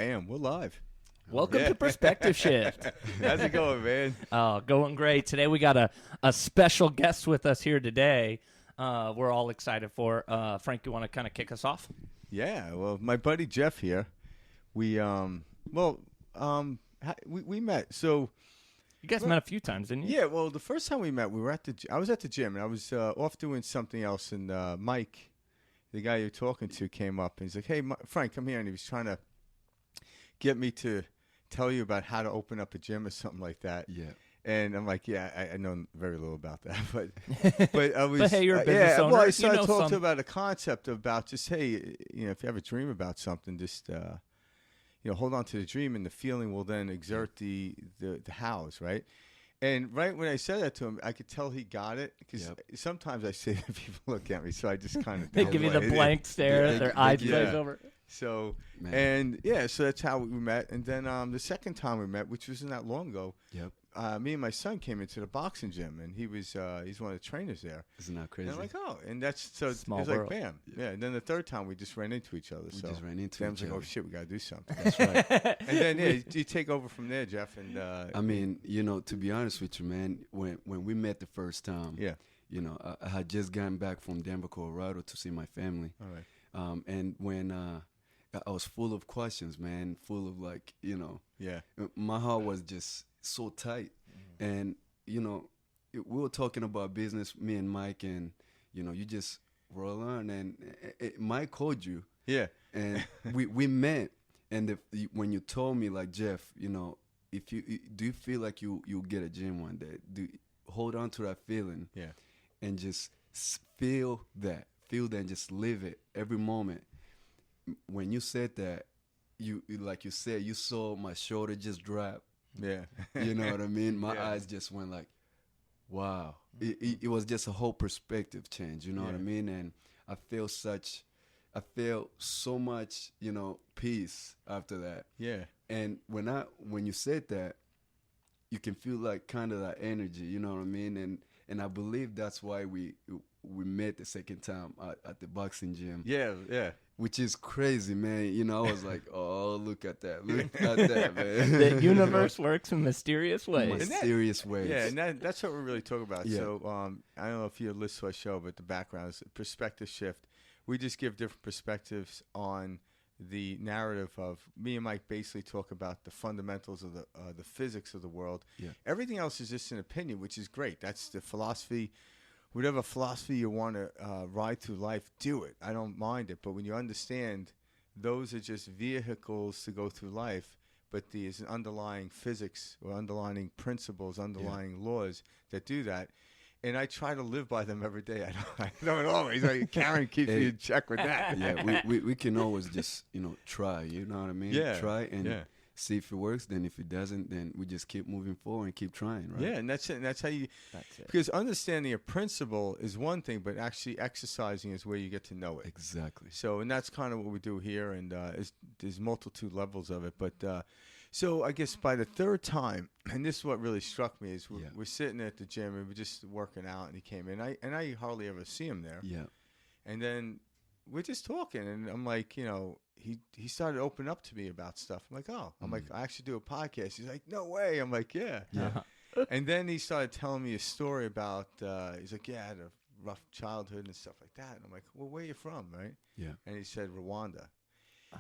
Bam, we're live. Welcome to Perspective Shift. How's it going, man? Oh, going great. Today we got a special guest with us here today. We're all excited for. Frank, you want to kind of kick us off? Yeah, well, my buddy Jeff here. We we met. So You guys met a few times, didn't you? yeah, well, the first time we met, we were at I was at the gym, and I was off doing something else, and Mike, the guy you're talking to, came up and he's like, "Hey, Frank, come here," and he was trying to get me to tell you about how to open up a gym or something like that. Yeah. And I'm like, yeah, I know very little about that, but I was. But hey, you're a business owner. Well, I You started know talking some. about a concept about just, hey, if you have a dream about something, just hold on to the dream, and the feeling will then exert the hows, right? And right when I said that to him, I could tell he got it, because sometimes I say that people look at me, so I just kind of They give you the blank stare, their eyes glaze over. So Man. and so that's how we met. And then the second time we met, which wasn't that long ago, me and my son came into the boxing gym, and he's one of the trainers there. Isn't that crazy? And I'm like, oh, and that's so Small it's world. like bam, yeah. And then the third time we just ran into each other. We just ran into then I was each like, oh other. shit, we gotta do something. That's right. And then you take over from there, Jeff. And I mean, to be honest with you, man, when we met the first time, I had just gotten back from Denver, Colorado to see my family. all right, And when I was full of questions, man, full of yeah, my heart was just so tight. And, we were talking about business, me and Mike, and, you just roll on. And Mike called you. yeah, And we met. And when you told me, like, Jeff, if do you feel like you'll get a gym one day? Hold on to that feeling. yeah. And just feel that and just live it every moment. When you said that, like you said, you saw my shoulder just drop. Yeah. You know what I mean? My Yeah. eyes just went like, wow. It was just a whole perspective change. You know what I mean? And I felt so much, peace after that. Yeah. And when you said that, you can feel like kind of that energy. You know what I mean? And I believe that's why we met the second time at the boxing gym. Yeah. Yeah. Which is crazy, man. I was like, oh, look at that. Look at that, man. The universe works in mysterious ways. Mysterious ways. Yeah, and that's what we're really talking about. Yeah. So I don't know if you listen to our show, but the background is perspective shift. We just give different perspectives on the narrative of me and Mike. Basically talk about the fundamentals of the physics of the world. Yeah. Everything else is just an opinion, which is great. That's the philosophy. Whatever philosophy you want to ride through life, do it. I don't mind it. But when you understand those are just vehicles to go through life, but there's an underlying physics or underlying principles, underlying laws that do that. And I try to live by them every day. I don't always. Like, Karen keeps me in check with that. Yeah, we can always just, try. You know what I mean? Yeah. Try and Yeah. see if it works. Then if it doesn't, then we just keep moving forward and keep trying, right? Yeah, and that's it. And that's how you. That's it. Because understanding a principle is one thing, but actually exercising is where you get to know it. Exactly. So, and that's kind of what we do here, and there's multitude levels of it. But so I guess by the third time, and this is what really struck me, is we're sitting at the gym and we're just working out, and he came in. I hardly ever see him there. Yeah. And then we're just talking, and I'm like, he started to open up to me about stuff. I'm like, oh, I'm like, I actually do a podcast. He's like, no way. I'm like, yeah. Yeah. And then he started telling me a story about, he's like, yeah, I had a rough childhood and stuff like that. And I'm like, well, where are you from, right? Yeah. And he said, Rwanda. Oh.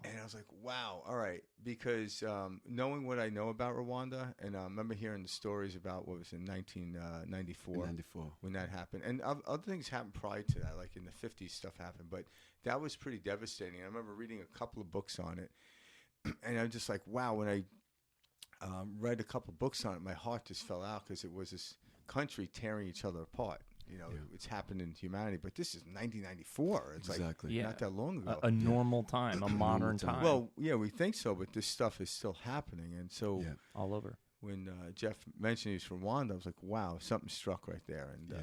And I was like, wow, all right. Because knowing what I know about Rwanda, and I remember hearing the stories about what was in 1994. 94. When that happened. And other things happened prior to that, like in the 50s stuff happened. But that was pretty devastating. I remember reading a couple of books on it. And I'm just like, wow, when I read a couple of books on it, my heart just fell out, because it was this country tearing each other apart. It's happened in humanity. But this is 1994. It's Exactly. Yeah. not that long ago. A normal time, a modern time. Well, yeah, we think so, but this stuff is still happening. And so all over. when Jeff mentioned he's from Rwanda, I was like, wow, something struck right there. And,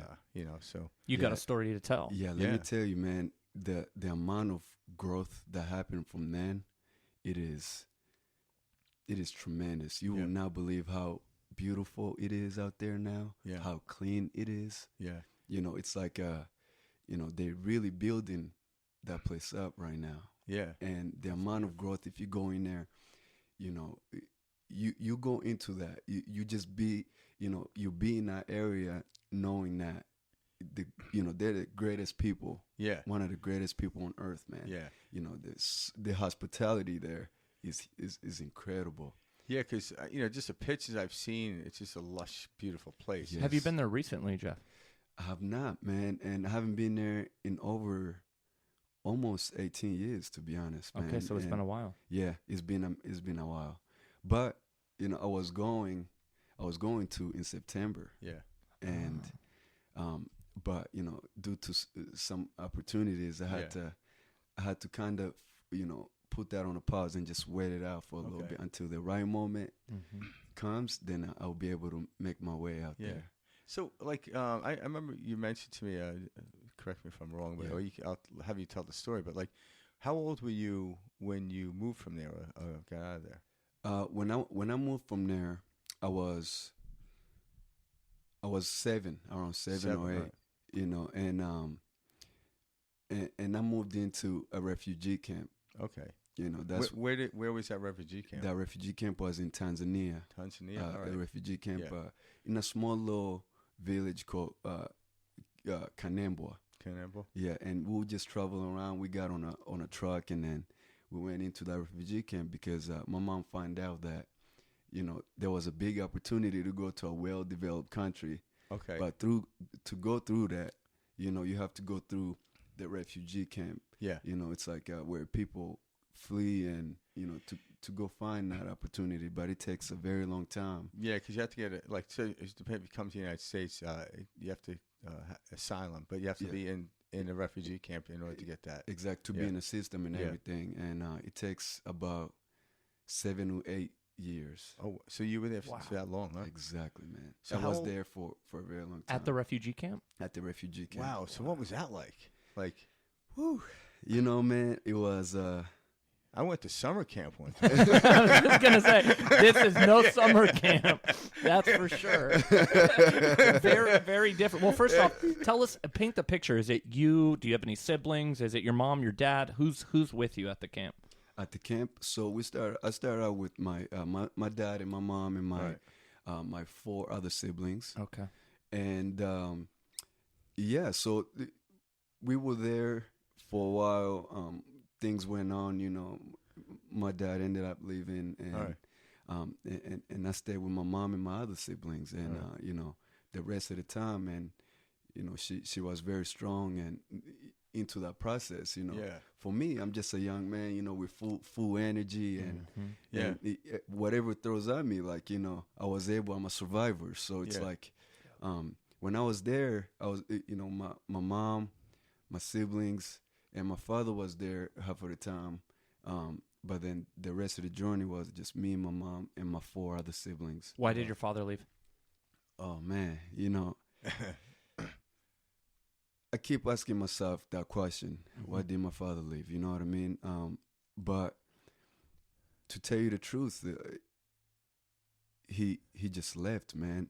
so. You got a story to tell. Yeah, let me tell you, man, the amount of growth that happened from then, it is tremendous. You will not believe how beautiful it is out there now, how clean it is. Yeah. It's like, they're really building that place up right now. Yeah. And the amount of growth, if you go in there, you know, you go into that. You just be, you know, you be in that area knowing that they're the greatest people. Yeah. One of the greatest people on earth, man. Yeah. You know, the hospitality there is incredible. Yeah, because, just the pictures I've seen, it's just a lush, beautiful place. Yes. Have you been there recently, Jeff? I have not, man, and I haven't been there in over almost 18 years, to be honest, man. Okay, so it's been a while. Yeah, it's been a while, but I was going to in September. Yeah. And but due to some opportunities, I had to kind of put that on a pause and just wait it out for a little bit until the right moment comes. Then I'll be able to make my way out there. So, like, I remember you mentioned to me, correct me if I'm wrong, but I'll have you tell the story. But, like, how old were you when you moved from there or got out of there? When I moved from there, I was 7, around 7 or 8, right. and I moved into a refugee camp. Okay. That's where was that refugee camp? That refugee camp was in Tanzania. Tanzania, all right. The refugee camp in a small little village called Kanembwa. Kanembwa. Yeah, and we would just travel around. We got on a truck, and then we went into that refugee camp because my mom found out that there was a big opportunity to go to a well-developed country. Okay. But to go through that, you have to go through the refugee camp. Yeah. It's like where people flee and to go find that opportunity, but it takes a very long time. Yeah, because you have to get if you come to the United States, you have to asylum, but you have to be in a refugee camp in order to get that. Exactly, to be in the system and everything, and it takes about 7 or 8 years. Oh, so you were there for that long, huh? Exactly, man. So I was there for a very long time. At the refugee camp? At the refugee camp. Wow. So what was that like? Like, whew. Man, it was. I went to summer camp one time. I was just going to say, this is no summer camp. That's for sure. Very, very different. Well, first off, tell us, paint the picture. Is it you? Do you have any siblings? Is it your mom, your dad? Who's with you at the camp? At the camp, so I started out with my my dad and my mom and my 4 other siblings. Okay. And so we were there for a while. Things went on, my dad ended up leaving, and and I stayed with my mom and my other siblings, and the rest of the time, and she was very strong and into that process. For me, I'm just a young man, with full energy, and, and whatever throws at me, like I was I'm a survivor. So it's like when I was there, I was my mom, my siblings, and my father was there half of the time, but then the rest of the journey was just me, my mom, and my 4 other siblings. Why did your father leave? Oh, man, I keep asking myself that question. Why did my father leave? You know what I mean? But to tell you the truth, he just left, man.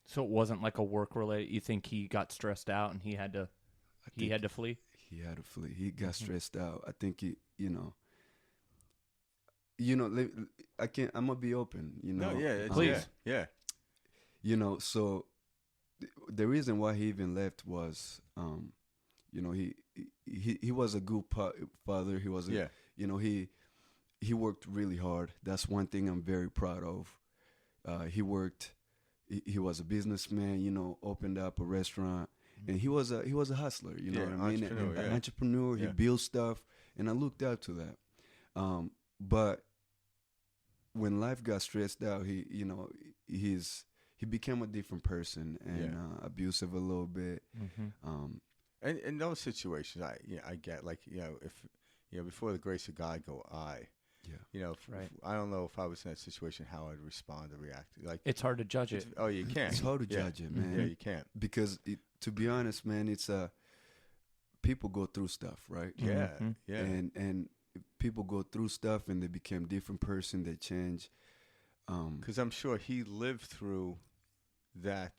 So it wasn't like a work-related, you think he got stressed out and he had to flee? He had to flee. He got stressed out. I think I can't. I'm gonna be open. No, please. Yeah. So the reason why he even left was, he was a good father. He was, he worked really hard. That's one thing I'm very proud of. He worked. He was a businessman. Opened up a restaurant. And he was a hustler, you know what I mean? An entrepreneur. He built stuff, and I looked up to that. But when life got stressed out, he became a different person and abusive a little bit. And in those situations, I get, like, if before the grace of God go I. Yeah. I don't know if I was in that situation how I'd respond or react. Like, it's hard to judge it. Oh, you can't. It's hard to judge it, man. Yeah, you can't. Because to be honest, man, it's people go through stuff, right? Yeah. And people go through stuff and they become different person. They change. Because I'm sure he lived through that.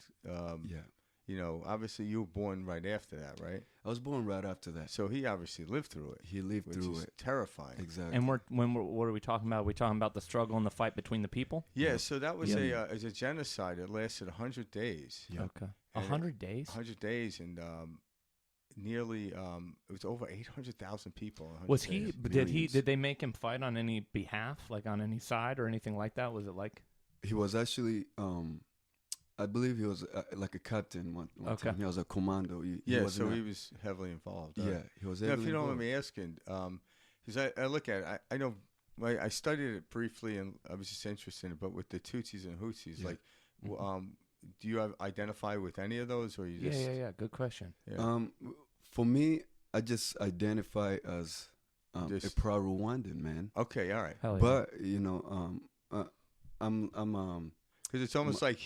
you know, obviously you were born right after that, right? I was born right after that. So he obviously lived through it. He lived which through is it. terrifying. Exactly. And what are we talking about? Are we talking about the struggle and the fight between the people? Yeah, so that was Yeah. a genocide. It lasted 100 days. Yeah. Okay. And 100 days? 100 days, and nearly it was over 800,000 people. in 100 Was he? days. Millions. Did they make him fight on any behalf, like on any side or anything like that? Was it like? He was actually, I believe he was like a captain one Okay. time. He was a commando. He Yeah, was so not- he was heavily involved. Yeah, he was Now, heavily if you don't mind involved. me asking, because I look at it, I know I studied it briefly and I was just interested in it, but with the Tutsis and Hutsis, Yeah. like, do you identify with any of those, or you Yeah, just? yeah. Good question. Yeah. For me, I just identify as a Just- proud Rwandan man. Okay, all right. Hell yeah. But you know, I'm Because it's almost like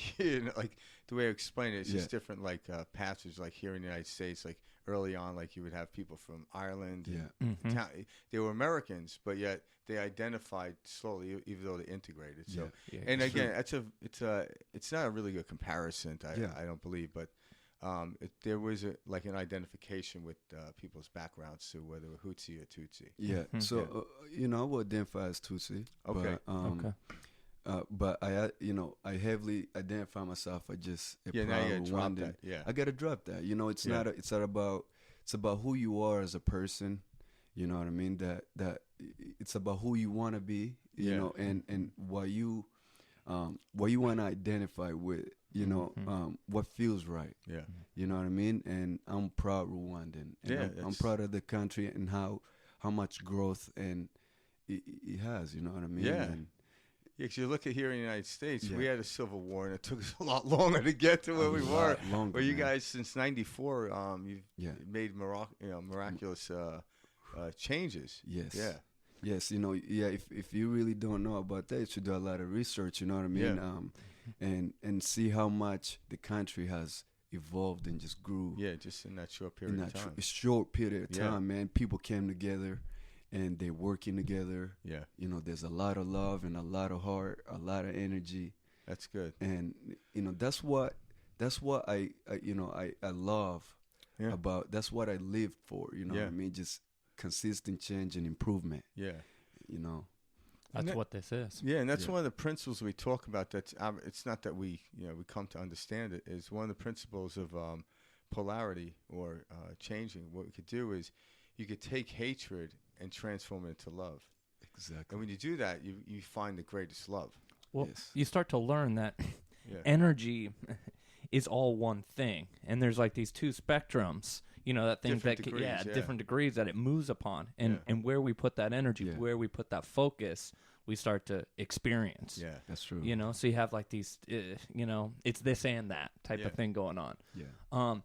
like the way I explain it, it's just Yeah. different. Like passages, like here in the United States, like early on, like you would have people from Ireland. yeah. Mhm. They were Americans, but yet they identified slowly, even though they integrated. So, Yeah, and it's again, it's not a really good comparison. I don't believe, but there was an identification with people's backgrounds too, whether we're Hutsi or Tutsi. Yeah. Mhm. So you know, I would identify as Tutsi. Okay. But, Okay. But I heavily identify myself as just a Yeah, now proud you gotta drop Rwandan. that. Yeah. I gotta drop that. You know, it's Yeah. not it's about who you are as a person. You know what I mean? That it's about who you want to be. You Yeah. know, and what you want to identify with. You know, Mhm. what feels right. Yeah. You know what I mean? And I'm proud Rwandan. And Yeah, I'm that's- proud of the country and how much growth and it has. You know what I mean? Yeah. And Yeah, 'cause you look at here in the United States, Yeah. we had a civil war, and it took us a lot longer to get to where a we were. lot longer, Where you man. guys, since '94, you've Yeah. made miraculous changes. Yes. Yeah. Yes. You know. Yeah. If you really don't know about that, you should do a lot of research. You know what I mean? Yeah. And see how much the country has evolved and just grew Yeah, just in that short in period that of time. short period of Yeah. time. Man, people came together, and they're working together. Yeah, You know, there's a lot of love and a lot of heart, a lot of energy, that's good. and you know that's what I love Yeah. about. That's what I lived for. You know Yeah. what I mean? Just consistent change and improvement. Yeah. You know. That's And that- what this is. Yeah, and that's Yeah. one of the principles we talk about. That's it's not that we come to understand it. Is one of the principles of polarity or changing. What we could do is you could take hatred and transform it into love. Exactly. And when you do that, you find the greatest love. Well, Yes. you start to learn that Yeah. energy is all one thing, and there's like these two spectrums. You know, that thing Different that degrees, yeah. different degrees that it moves upon, and Yeah. and where we put that energy, Yeah. where we put that focus, we start to experience. Yeah. That's true. You know, so you have like these, it's this and that type Yeah. of thing going on. Yeah.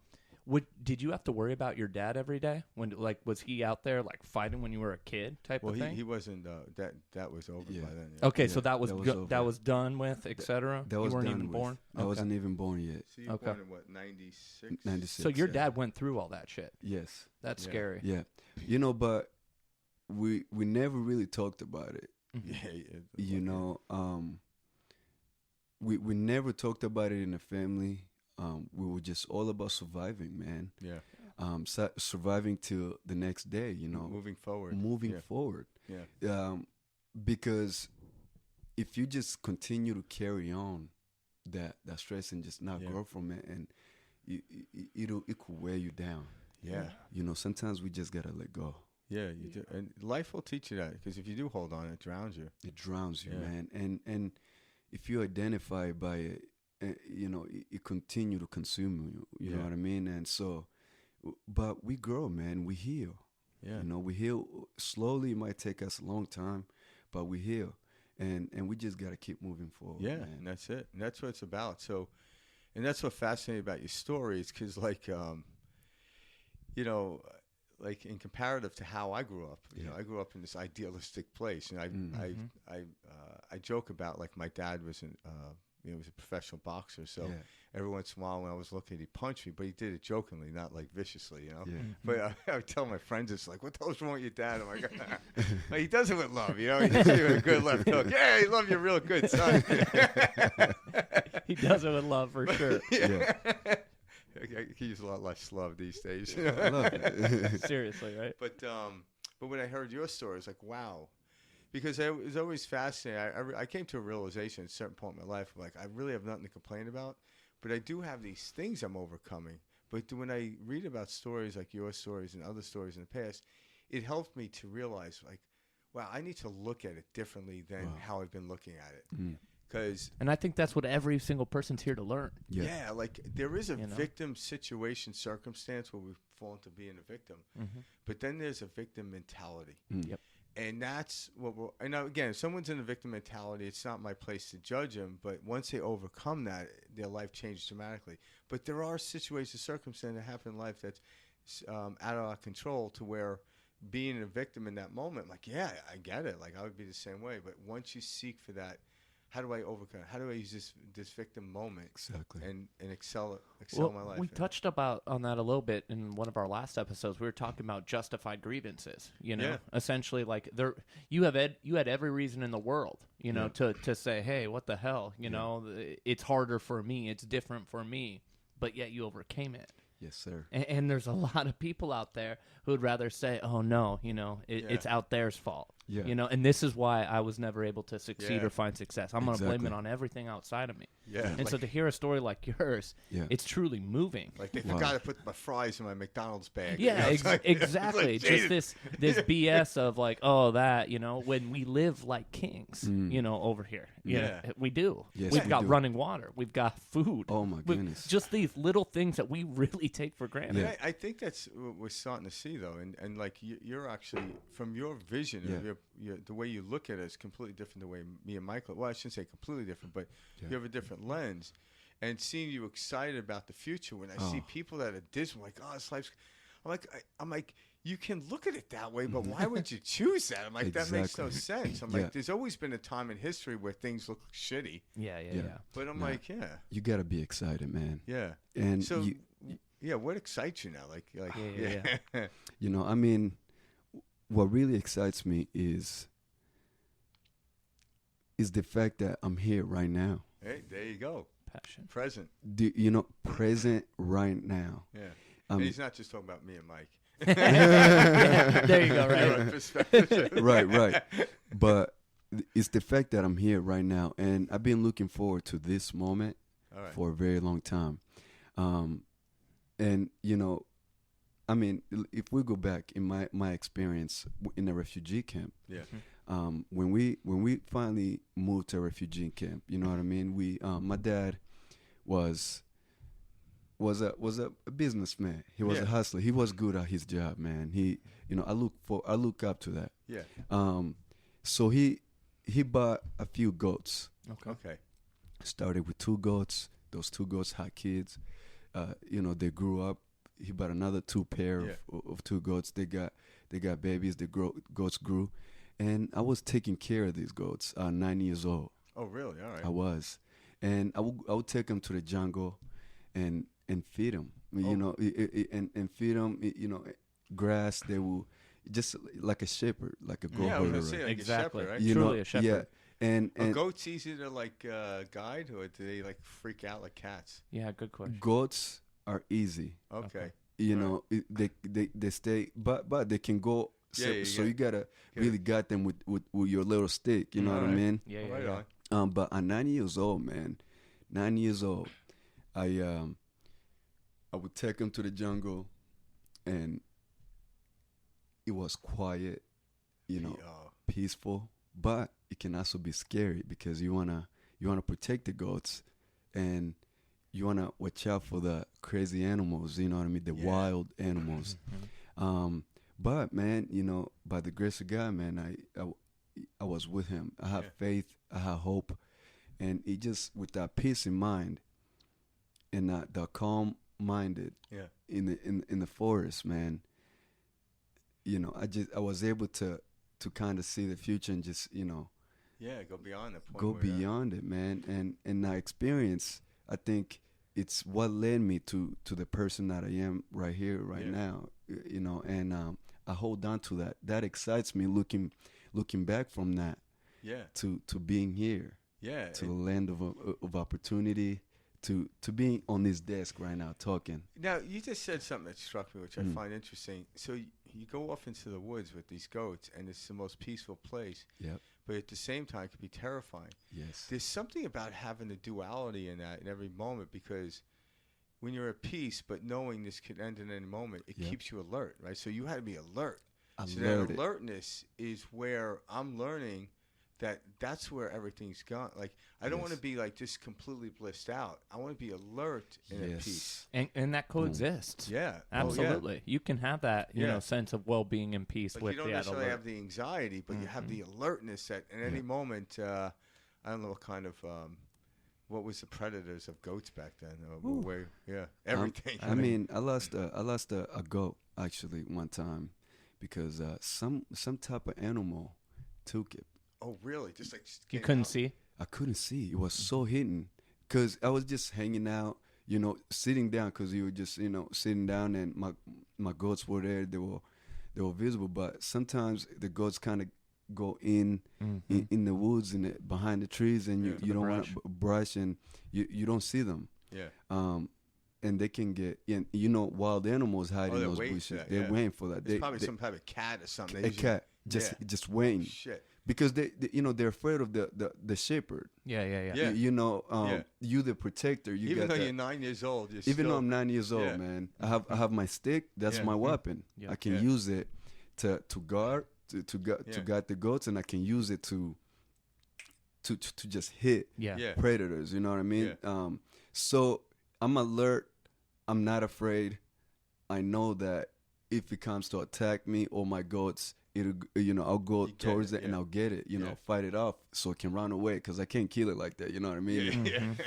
Did you have to worry about your dad every day? When was he out there like fighting when you were a kid type Well, of thing? he wasn't. That was over Yeah. by then. Yeah. Okay, Yeah, so that was that was over. done with, etc. That You was weren't done even with. born. I wasn't even born yet. So you were Okay. born in what, 96? 96. So your yeah. dad went through all that shit. Yes. That's Yeah. scary. Yeah. You know, but we never really talked about it. Yeah. You know, we never talked about it in the family. We were just all about surviving, man. Yeah. Surviving till the next day. You know, Moving forward. moving Yeah. forward. Yeah. Because if you just continue to carry on that stress and just not Yeah. grow from it, and it could wear you down. Yeah. You know, sometimes we just gotta let go. Yeah. You do. And life will teach you that, because if you do hold on, it drowns you. It drowns you, Yeah. man. And if you identify by it, you know, it continue to consume you. You know Yeah. what I mean? And so, but we grow, man. We heal. Yeah. You know, we heal slowly. It might take us a long time, but we heal, and we just gotta keep moving forward. Yeah, man. and that's it. And that's what it's about. So, and that's what fascinating about your stories, because like, like in comparative to how I grew up, you know, I grew up in this idealistic place, and I joke about, like, my dad was was a professional boxer, so Yeah. every once in a while when I was looking, he'd punch me, but he did it jokingly, not like viciously, you know. Yeah. But I would tell my friends, it's like, what the hell's wrong with your dad? I'm like, he does it with love, you know. He does it with a good left hook. Yeah, he love you real good, son. He does it with love for sure. Yeah. could use a lot less love these days. I love it. Seriously, right? But when I heard your story, it's like, wow. Because it was always fascinating. I came to a realization at a certain point in my life, like, I really have nothing to complain about, but I do have these things I'm overcoming. But when I read about stories like your stories and other stories in the past, it helped me to realize, like, wow, I need to look at it differently than how I've been looking at it. And I think that's what every single person's here to learn. Yeah, like there is a victim situation circumstance where we fall into being a victim, but then there's a victim mentality. Yep. And that's what we're, and now again, if someone's in a victim mentality, it's not my place to judge them, but once they overcome that, their life changes dramatically. But there are situations, circumstances that happen in life that's out of our control, to where being a victim in that moment, like, yeah, I get it. Like, I would be the same way. But once you seek for that, how do I overcome? How do I use this victim moment and excel my life? We touched on that a little bit in one of our last episodes. We were talking about justified grievances. Essentially, like, you had every reason in the world, to say, hey, what the hell, it's harder for me, it's different for me, but yet you overcame it. Yes, sir. And there's a lot of people out there who would rather say, oh, no, it's out their's fault. Yeah. And this is why I was never able to succeed or find success. I'm going to blame it on everything outside of me. Yeah. And so to hear a story like yours, it's truly moving. Like, they forgot to put my fries in my McDonald's bag. Yeah, exactly. Like, just this BS of like, oh, that, when we live like kings, over here. We do. Yes, We've got running water. We've got food. Oh, my goodness. Just these little things that we really take for granted. Yeah. I think that's what we're starting to see, though. And like, you're actually, from your vision, the way you look at it is completely different the way me and Michael, well, I shouldn't say completely different, but you have a different lens. And seeing you excited about the future, when I see people that are dismal, like, oh, this life's, I'm like, you can look at it that way, but why would you choose that? I'm like, that makes no sense. I'm like, there's always been a time in history where things look shitty. Yeah. But I'm like, you got to be excited, man. Yeah. And so, what excites you now? Like, I mean, what really excites me is the fact that I'm here right now. Hey, there you go. Passion. Present. Present right now. Yeah. And he's not just talking about me and Mike. There you go, right? Right. But it's the fact that I'm here right now, and I've been looking forward to this moment for a very long time. And I mean, if we go back in my experience in a refugee camp, when we finally moved to a refugee camp, you know what I mean? My dad was a businessman. He was a hustler. He was good at his job, man. I look up to that. Yeah. So he bought a few goats. Okay. Started with 2 goats. Those 2 goats had kids. They grew up. He bought another 2 pair of 2 goats. They got babies. The goats grew, and I was taking care of these goats. 9 years old. Oh, really? All right. I was, and I would take them to the jungle, and feed them. And feed them. Grass. They will just like a shepherd, like a goat herder. I was gonna say, like exactly. A shepherd, right? Truly a shepherd. Yeah. And are goats easy to guide, or do they freak out like cats? Yeah, good question. Goats are easy. Okay. They stay, but they can go. So you gotta really guide them with your little stick. You know what I mean? Yeah. Right on. But at 9 years old, man, 9 years old, I would take them to the jungle, and it was quiet, peaceful, but it can also be scary because you wanna protect the goats, and you wanna watch out for the crazy animals. You know what I mean? The wild animals. But man, by the grace of God, man, I was with him. I had faith. I had hope, and it just with that peace in mind, and the calm minded in the forest, man. I was able to kind of see the future and just go beyond the point. Go beyond it, man. And that experience, I think it's what led me to the person that I am right here, right now. And I hold on to that. That excites me looking back from that. Yeah. To being here. Yeah. To the land of opportunity, to be on this desk right now talking. Now, you just said something that struck me, which I find interesting. So you go off into the woods with these goats, and it's the most peaceful place. Yep. But at the same time, it can be terrifying. Yes. There's something about having a duality in that in every moment, because when you're at peace, but knowing this could end in any moment, it keeps you alert, right? So you had to be alert. So that alertness is where I'm learning that's where everything's gone. Like, I don't want to be like just completely blissed out. I want to be alert and at peace. And that coexists. Yeah. Absolutely. Oh, yeah. You can have that, you know, sense of well-being and peace like with you don't the necessarily alert. have the anxiety, but you have the alertness that at any moment, I don't know what kind of, what was the predators of goats back then? Everything. I mean, I lost a goat actually one time because some type of animal took it. Oh, really? Just like you couldn't see? I couldn't see. It was so hidden because I was just hanging out, you know, sitting down because you were just, you know, sitting down, and my goats were there. They were visible, but sometimes the goats kind of go in the woods and behind the trees, and you don't want to brush, and you don't see them. Yeah. And they can get, you know, wild animals hide in those bushes. They're waiting for that. It's probably some type of cat or something. A cat just waiting. Shit. Because they you know, they're afraid of the shepherd. Yeah. You know, you the protector. You even got though that. you're 9 years old, Though I'm 9 years old, man, I have my stick. That's my weapon. I can use it to guard to guard the goats, and I can use it to just hit predators. You know what I mean? Yeah. So I'm alert. I'm not afraid. I know that if it comes to attack me or my goats, I'll go towards it and I'll get it, fight it off so it can run away, because I can't kill it like that. You know what I mean?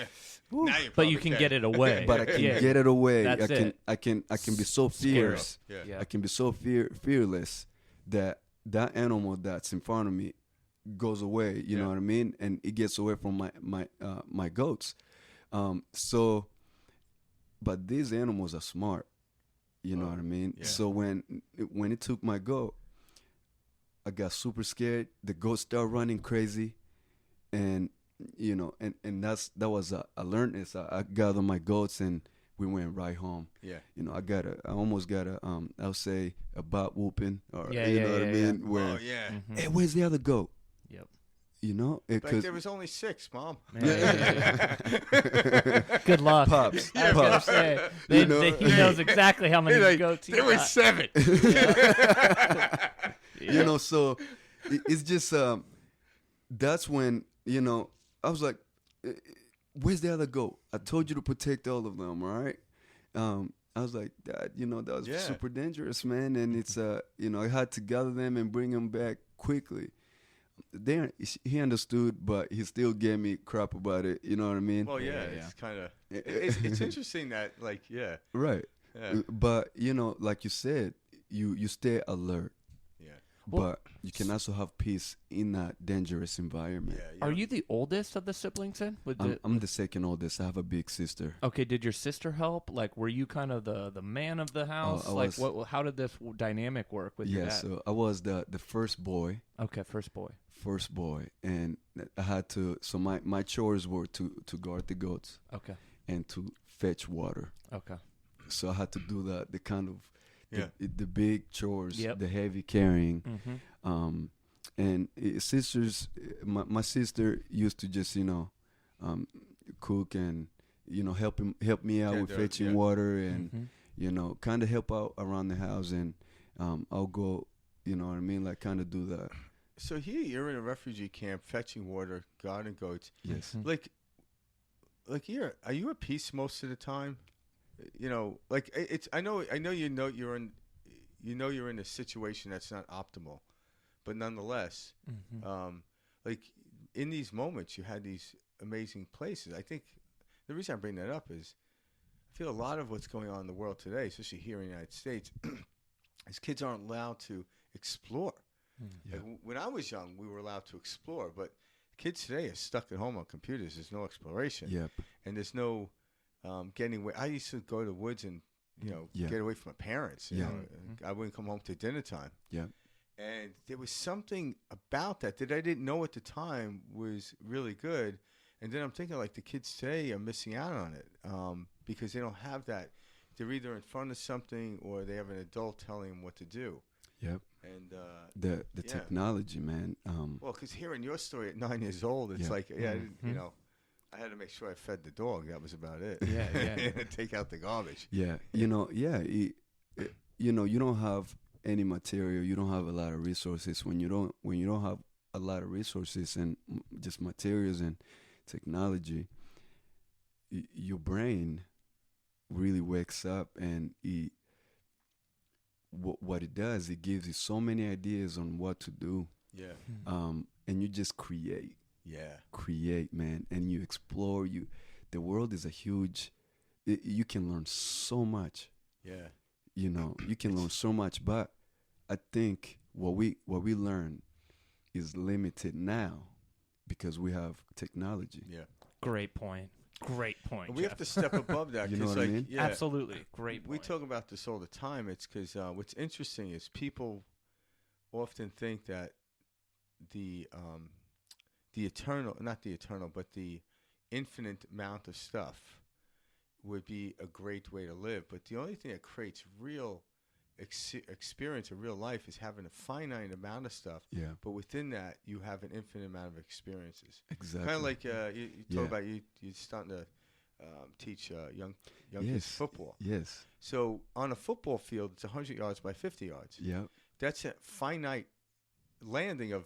But you can get it away. But I can get it away. That's I can be so fierce. I can be so fearless that animal that's in front of me goes away. You know what I mean? And it gets away from my goats. But these animals are smart. You know what I mean? Yeah. So when it took my goat, I got super scared. The goat started running crazy, and and that was a alertness. I gathered my goats and we went right home. Yeah. I almost got I'll say a butt whooping, or what I mean? Where, hey, where's the other goat? Yep. Like there was only 6, Mom. Good luck, Pops. He knows exactly how many goats he got. There were 7. So it's just that's when I was like, where's the other goat? I told you to protect all of them, all right? I was like, Dad, that was super dangerous, man, and it's I had to gather them and bring them back quickly. He understood, but he still gave me crap about it. You know what I mean? Well, it's kind of it's interesting that, like, right. Yeah. But like you said, you stay alert. Yeah. But you can also have peace in that dangerous environment. Yeah. Are you the oldest of the siblings then? I'm the second oldest. I have a big sister. Okay. Did your sister help? Like, were you kind of the man of the house? How did this dynamic work with your dad? So I was the first boy. Okay, first boy, and I had to. So my chores were to guard the goats. Okay. And to fetch water. Okay. So I had to do the kind of the big chores, the heavy carrying. Mm-hmm. And sisters, my sister used to just cook and help me out with fetching water and kind of help out around the house, and I'll go, what I mean, like kind of do that. So here you're in a refugee camp fetching water, guarding goats. Yes. Like are you at peace most of the time? Like it's I know you're in a situation that's not optimal, but nonetheless, like in these moments you had these amazing places. I think the reason I bring that up is I feel a lot of what's going on in the world today, especially here in the United States, is kids aren't allowed to explore. Yeah. Like when I was young, we were allowed to explore, but kids today are stuck at home on computers. There's no exploration. Yep. And there's no getting away. I used to go to the woods and get away from my parents. You know, I wouldn't come home to dinner time. Yeah. And there was something about that I didn't know at the time was really good. And then I'm thinking like the kids today are missing out on it because they don't have that. They're either in front of something or they have an adult telling them what to do. Yep. And the technology, man. Well, because hearing your story at 9 years old, it's like, I didn't, you know, I had to make sure I fed the dog. That was about it. Yeah. Take out the garbage. Yeah. You know, you know, you don't have any material. You don't have a lot of resources. When you don't have a lot of resources and just materials and technology, your brain really wakes up, and what it does, it gives you so many ideas on what to do. Yeah. And you just create. Yeah. Create, man, and you explore. The world is a huge. You can learn so much. Yeah. You know, you can learn so much, but I think what we learn is limited now because we have technology. Yeah. Great point. We have to step above that. You know what I mean? Yeah, Absolutely. Great point. we talk about this all the time. It's because what's interesting is people often think that the eternal, not the eternal, but the infinite amount of stuff would be a great way to live. But the only thing that creates real experience of real life is having a finite amount of stuff. Yeah. But within that, you have an infinite amount of experiences. Exactly. Kind of like you talk about you're starting to teach young kids football. Yes. So on a football field, it's 100 yards by 50 yards. Yeah. That's a finite landing of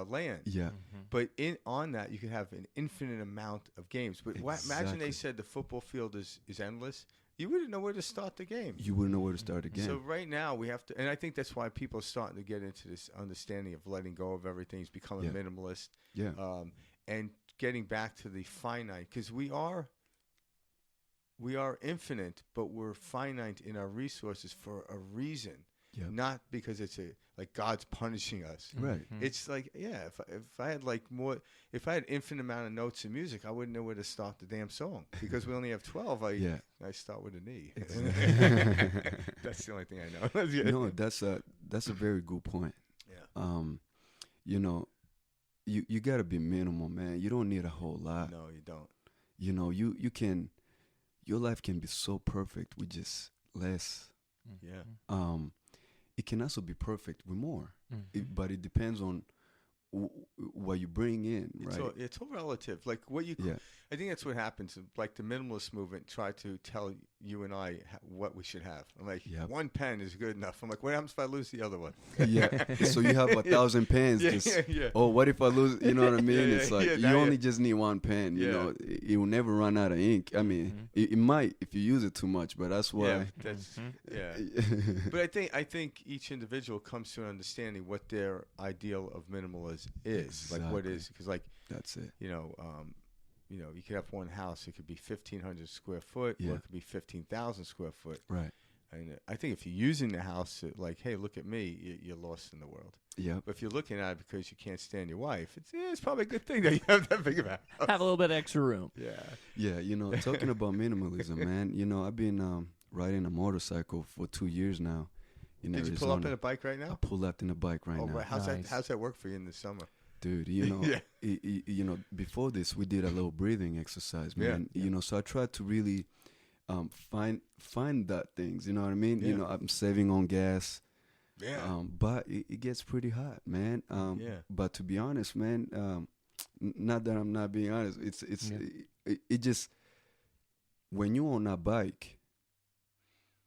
land. Yeah. But on that, you can have an infinite amount of games. But imagine they said the football field is endless. You wouldn't know where to start the game. You wouldn't know where to start again. So right now we have to, and I think that's why people are starting to get into this understanding of letting go of everything, is becoming minimalist. Yeah. And getting back to the finite, because we are infinite, but we're finite in our resources for a reason. Yeah. Not because it's like God's punishing us. Right. It's like, if I had if I had infinite amount of notes in music, I wouldn't know where to start the damn song, because we only have 12. I start with an E. That's the only thing I know. No, that's a very good point. Yeah. You know, you gotta be minimal, man. You don't need a whole lot. No, you don't. You know, your life can be so perfect with just less. Yeah. It can also be perfect with more, but it depends on what you bring in, right? It's all relative. Like what you, I think that's what happens. Like the minimalist movement tried to tell you and I what we should have. I'm like, one pen is good enough. I'm like, what happens if I lose the other one? Yeah. So you have 1,000 pens. Oh, what if I lose? You know what I mean? It's like you only just need one pen. You know, it will never run out of ink. I mean, it might if you use it too much, but that's why. But I think each individual comes to an understanding what their ideal of minimalism is. Exactly. Like what is, because like that's it. You know, you could have one house. It could be 1,500 square foot, or it could be 15,000 square foot. Right. And I think if you're using the house like, hey, look at me, you're lost in the world. Yeah. But if you're looking at it because you can't stand your wife, it's probably a good thing that you have that big of a house. Have a little bit of extra room. Yeah. Yeah. You know, talking about minimalism, man. You know, I've been riding a motorcycle for 2 years now. Did you pull up in a bike right now? I pull up in a bike right now. Right. How's that work for you in the summer? Dude, you know, you know, before this, we did a little breathing exercise, man. Yeah. You know, so I tried to really find that things. You know what I mean? You know, I'm saving on gas. Yeah. But it gets pretty hot, man. But to be honest, man, not that I'm not being honest. It just, when you're on a bike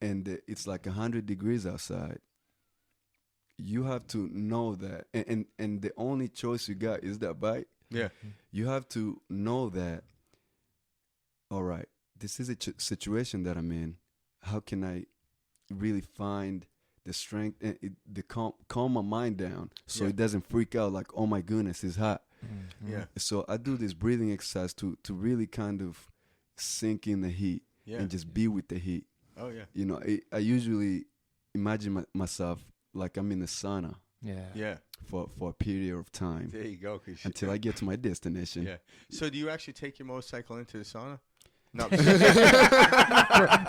and it's like 100 degrees outside, you have to know that, and the only choice you got is that bike. Yeah. You have to know that, all right, this is a situation that I'm in. How can I really find the strength and calm my mind down so it doesn't freak out like, oh my goodness, it's hot. Yeah. So I do this breathing exercise to really kind of sink in the heat and just be with the heat. Oh, yeah. You know, I usually imagine myself like I'm in the sauna. Yeah. For a period of time. There you go. Until I get to my destination. Yeah. So do you actually take your motorcycle into the sauna? No.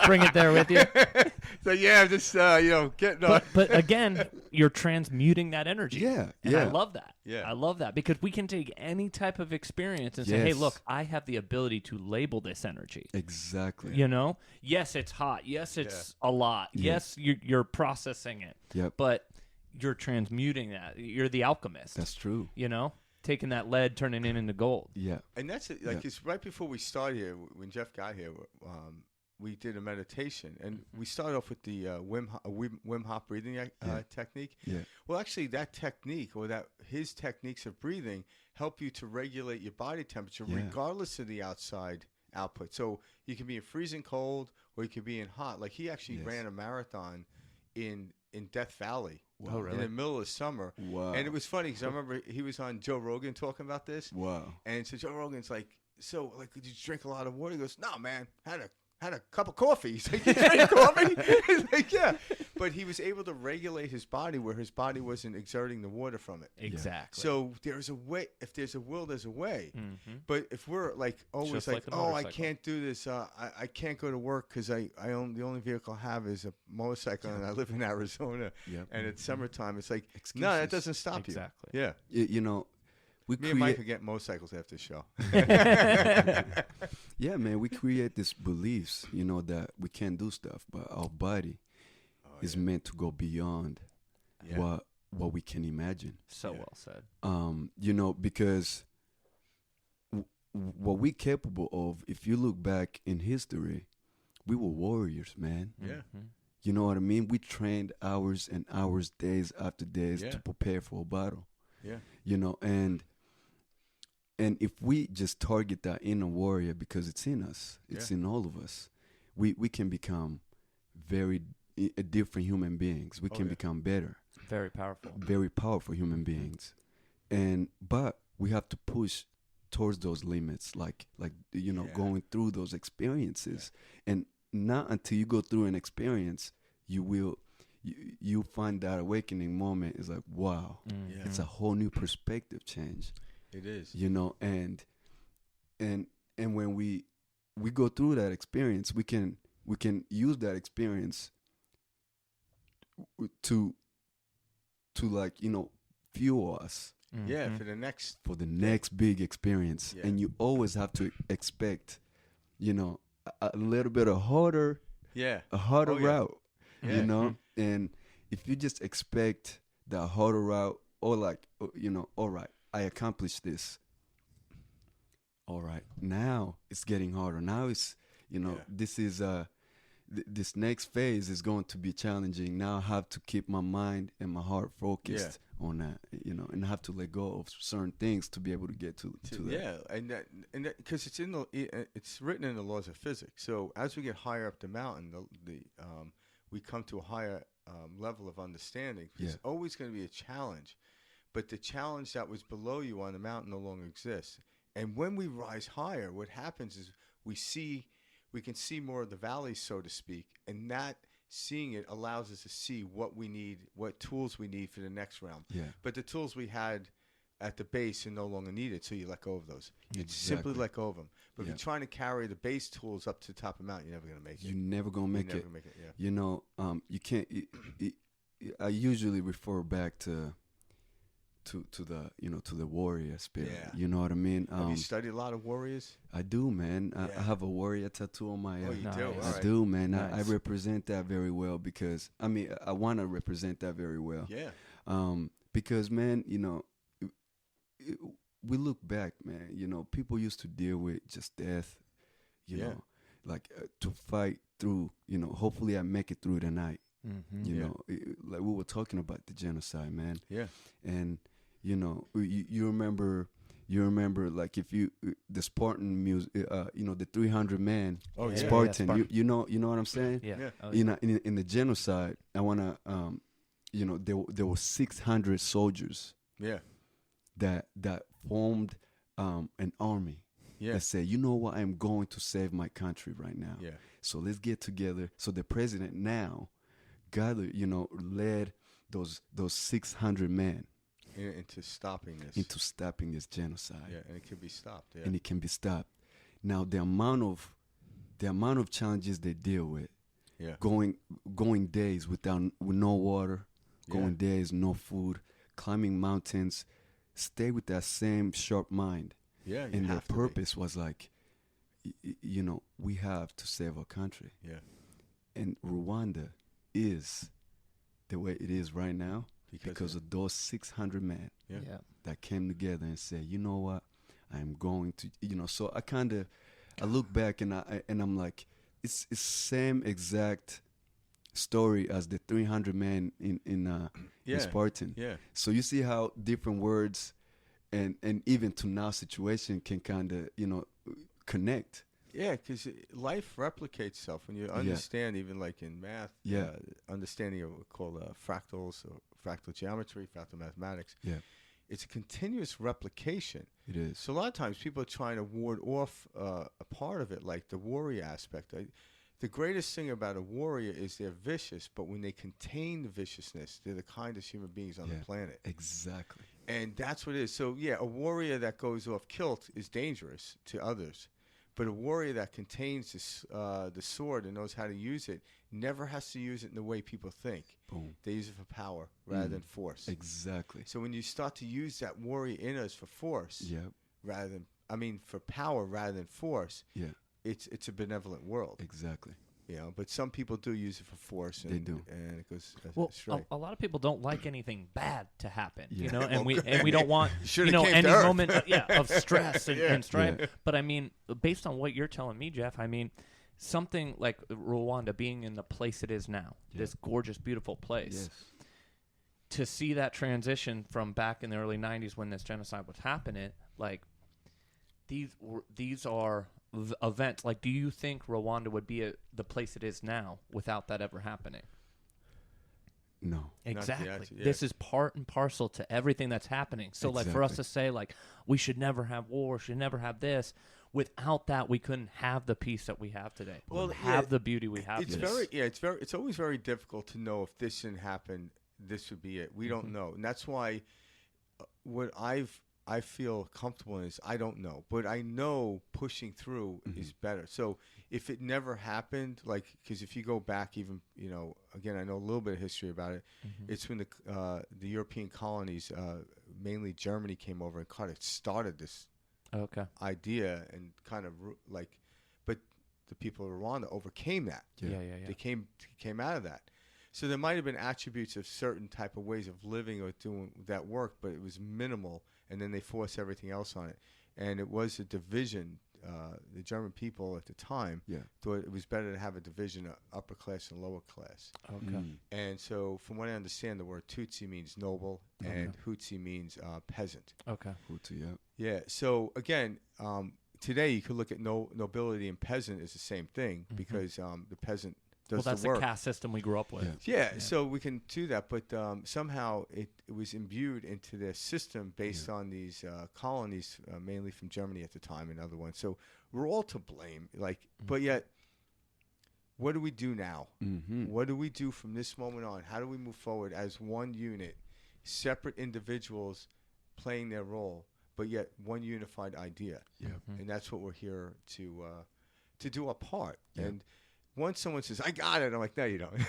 Bring it there with you. So yeah, just getting. But again, you're transmuting that energy. Yeah, And yeah. I love that. Yeah. I love that because we can take any type of experience and say, hey, Yes. look, I have the ability to label this energy. Exactly. You know, yes, it's hot. Yes, it's a lot. Yeah. Yes, you're processing it. Yep. But you're transmuting that. You're the alchemist. That's true. You know, taking that lead, turning it into gold. Yeah. And that's it. Like it's right before we started here, when Jeff got here, we did a meditation, and we started off with the Wim Hof breathing technique. Yeah. Well, actually, that technique or his techniques of breathing help you to regulate your body temperature regardless of the outside output. So you can be in freezing cold or you can be in hot. Like he actually ran a marathon in Death Valley. Oh, really? In the middle of summer. Wow. And it was funny because I remember he was on Joe Rogan talking about this. Wow. And so Joe Rogan's like, so like, did you drink a lot of water? He goes, no, man, had a cup of coffee. He's like, you drink coffee? He's like, yeah. But he was able to regulate his body where his body wasn't exerting the water from it. Exactly. So there's a way. If there's a will, there's a way. Mm-hmm. But if we're like always Just like, like the oh, I motorcycle. can't do this. I can't go to work because the only vehicle I have is a motorcycle, and I live in Arizona, Yep. and it's summertime. It's like, no, Excuses. that doesn't stop Exactly. you. Yeah. You know, we Me and Mike create. could get motorcycles after the show. Yeah, man, we create these beliefs, you know, that we can't do stuff, but our body is meant to go beyond Yeah. what we can imagine. So Yeah. well said. You know, because what we're capable of, if you look back in history, we were warriors, man. Yeah. Mhm. You know what I mean? We trained hours and hours, days after days Yeah. to prepare for a battle. Yeah. You know, and if we just target that inner warrior because it's in us, it's in all of us, we can become very different human beings. We can become better, Very powerful. very powerful human beings. But we have to push towards those limits, like you know, going through those experiences. And not until you go through an experience, you find that awakening moment is like, wow, Yeah. it's a whole new perspective change. It is. You know, and when we go through that experience, we can use that experience to like, you know, fuel us Yeah, Mhm. for the next. next big experience. Yeah. And you always have to expect, you know, a little bit of harder Yeah. route, Yeah. you know. And if you just expect the harder route, or like, you know, all right, I accomplished this. All right, now it's getting harder. Now it's, you know, this is this next phase is going to be challenging. Now I have to keep my mind and my heart focused on that, you know, and I have to let go of certain things to be able to get to that. Yeah, and that because it's written in the laws of physics. So as we get higher up the mountain, we come to a higher level of understanding. It's always going to be a challenge, but the challenge that was below you on the mountain no longer exists. And when we rise higher, what happens is we can see more of the valleys, so to speak, and that seeing it allows us to see what we need, what tools we need for the next realm. Yeah. But the tools we had at the base are no longer needed, so you let go of those. You Exactly. simply let go of them. But if Yeah. you're trying to carry the base tools up to the top of the mountain, you're never going to make it. You're never gonna make You're it. never gonna make it. Yeah. You know, you can't. I usually refer back to the, you know, to the warrior spirit. Yeah. You know what I mean? Have you studied a lot of warriors? I do, man. I Yeah. have a warrior tattoo on my. Oh, you Nice. do. All I right. do, man. I Nice. represent that very well because I want to represent that very well. Yeah. Because, man, you know, we look back, man. You know, people used to deal with just death. You Yeah. know, like to fight through. You know, hopefully I make it through the night. Mhm. You Yeah. know, like we were talking about the genocide, man. Yeah. And you know, you remember like if you the Spartan music, you know, the 300 man Oh, yeah. Spartan. Spartan. You know what I'm saying? Yeah. Yeah. Oh, You know, in the genocide, I wanna, you know, there were 600 soldiers Yeah. that formed an army. Yeah. That said, you know what, I'm going to save my country right now. Yeah. So let's get together. So the president now gathered, you know, led those 600 men Into stopping this. into stopping this genocide. Yeah, and it can be stopped. Yeah. And it can be stopped. Now the amount of the amount of challenges they deal with. Yeah. Going days with no water, going days no food, climbing mountains, stay with that same sharp mind. Yeah. And their purpose was like, we have to save our country. Yeah. And Rwanda is the way it is right now because of those 600 men that came together and said, you know what, I'm going to, so I look back and I'm like, it's same exact story as the 300 men in Spartan. Yeah. So you see how different words and even to now situation can kind of, connect. Yeah, because life replicates itself when you understand, even like in math, understanding of what's called fractals or fractal geometry, fractal mathematics. Yeah. It's a continuous replication. It is. So a lot of times people are trying to ward off a part of it, like the warrior aspect. The greatest thing about a warrior is they're vicious, but when they contain the viciousness, they're the kindest human beings on the planet. Exactly. And that's what it is. So, a warrior that goes off kilt is dangerous to others. But a warrior that contains the sword and knows how to use it never has to use it in the way people think. Boom. They use it for power rather than force. Exactly. So when you start to use that warrior in us for force, for power rather than force, it's a benevolent world. Exactly. But some people do use it for force. And, they do, and it goes astray. A lot of people don't like anything bad to happen, and we don't want any moment of stress and strife. Yeah. But I mean, based on what you're telling me, Jeff, I mean, something like Rwanda being in the place it is now, this gorgeous, beautiful place, to see that transition from back in the early '90s when this genocide was happening, like these are events. Like, do you think Rwanda would be the place it is now without that ever happening? No. Exactly. This is part and parcel to everything that's happening. So, like, for us to say, like, we should never have war, should never have this, without that, we couldn't have the peace that we have today. Well, have the beauty we have today. It's always very difficult to know if this didn't happen, this would be it. We don't know. And that's why what I feel comfortable in is I don't know, but I know pushing through is better. So if it never happened, like, because if you go back even, again, I know a little bit of history about it. It's when the European colonies, mainly Germany, came over and kind of started this idea and kind of but the people of Rwanda overcame that. They came out of that. So there might have been attributes of certain type of ways of living or doing that work, but it was minimal. And then they forced everything else on it. And it was a division. The German people at the time thought it was better to have a division of upper class and lower class. And so from what I understand, the word Tutsi means noble and Hutsi means peasant. Hutu, Yeah. So again, today you could look at nobility and peasant as the same thing because the peasant does that's the work. The caste system we grew up with. So we can do that, but somehow it was imbued into their system based on these colonies, mainly from Germany at the time and other ones. So we're all to blame. But yet, what do we do now? What do we do from this moment on? How do we move forward as one unit, separate individuals playing their role, but yet one unified idea? And that's what we're here to do our part. And once someone says, I got it, I'm like, no, you don't.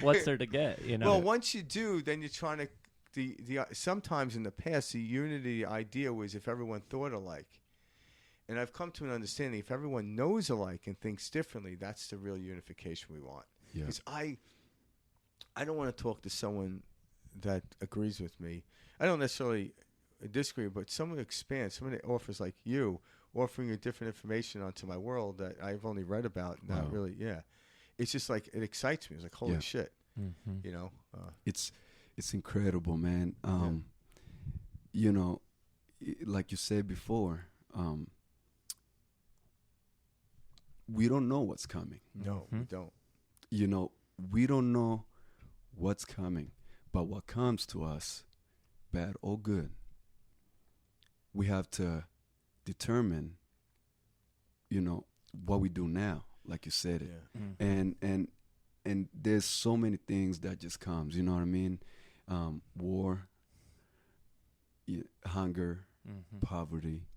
What's there to get, Well, once you do, then you're trying to, sometimes in the past, the unity idea was if everyone thought alike. And I've come to an understanding, if everyone knows alike and thinks differently, that's the real unification we want. Because I don't want to talk to someone that agrees with me. I don't necessarily disagree, but someone expands, someone that offers like you, offering a different information onto my world that I've only read about. Not really, It's just like, it excites me. It's like, holy shit, It's incredible, man. Like you said before, we don't know what's coming. No, we don't. We don't know what's coming, but what comes to us, bad or good, we have to determine, what we do now, like you said it. And there's so many things that just comes, you know what I mean? War, hunger, poverty.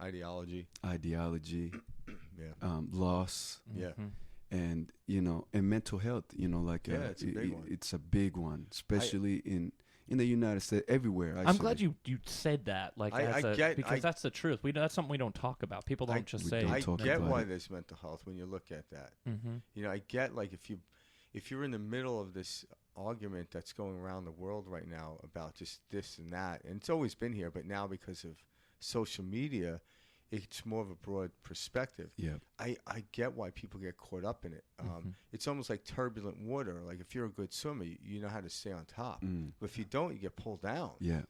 Ideology. Yeah. Loss. Yeah. And and mental health. Like it's a big one. It's a big one, especially in the United States, everywhere. I'm glad you said that, because that's the truth. That's something we don't talk about. People don't just say. I get why there's mental health when you look at that. I get, like, if you're in the middle of this argument that's going around the world right now about just this and that, and it's always been here, but now because of social media, it's more of a broad perspective. Yeah, I get why people get caught up in it. It's almost like turbulent water. Like, if you're a good swimmer, you know how to stay on top. But if you don't, you get pulled down. Yeah.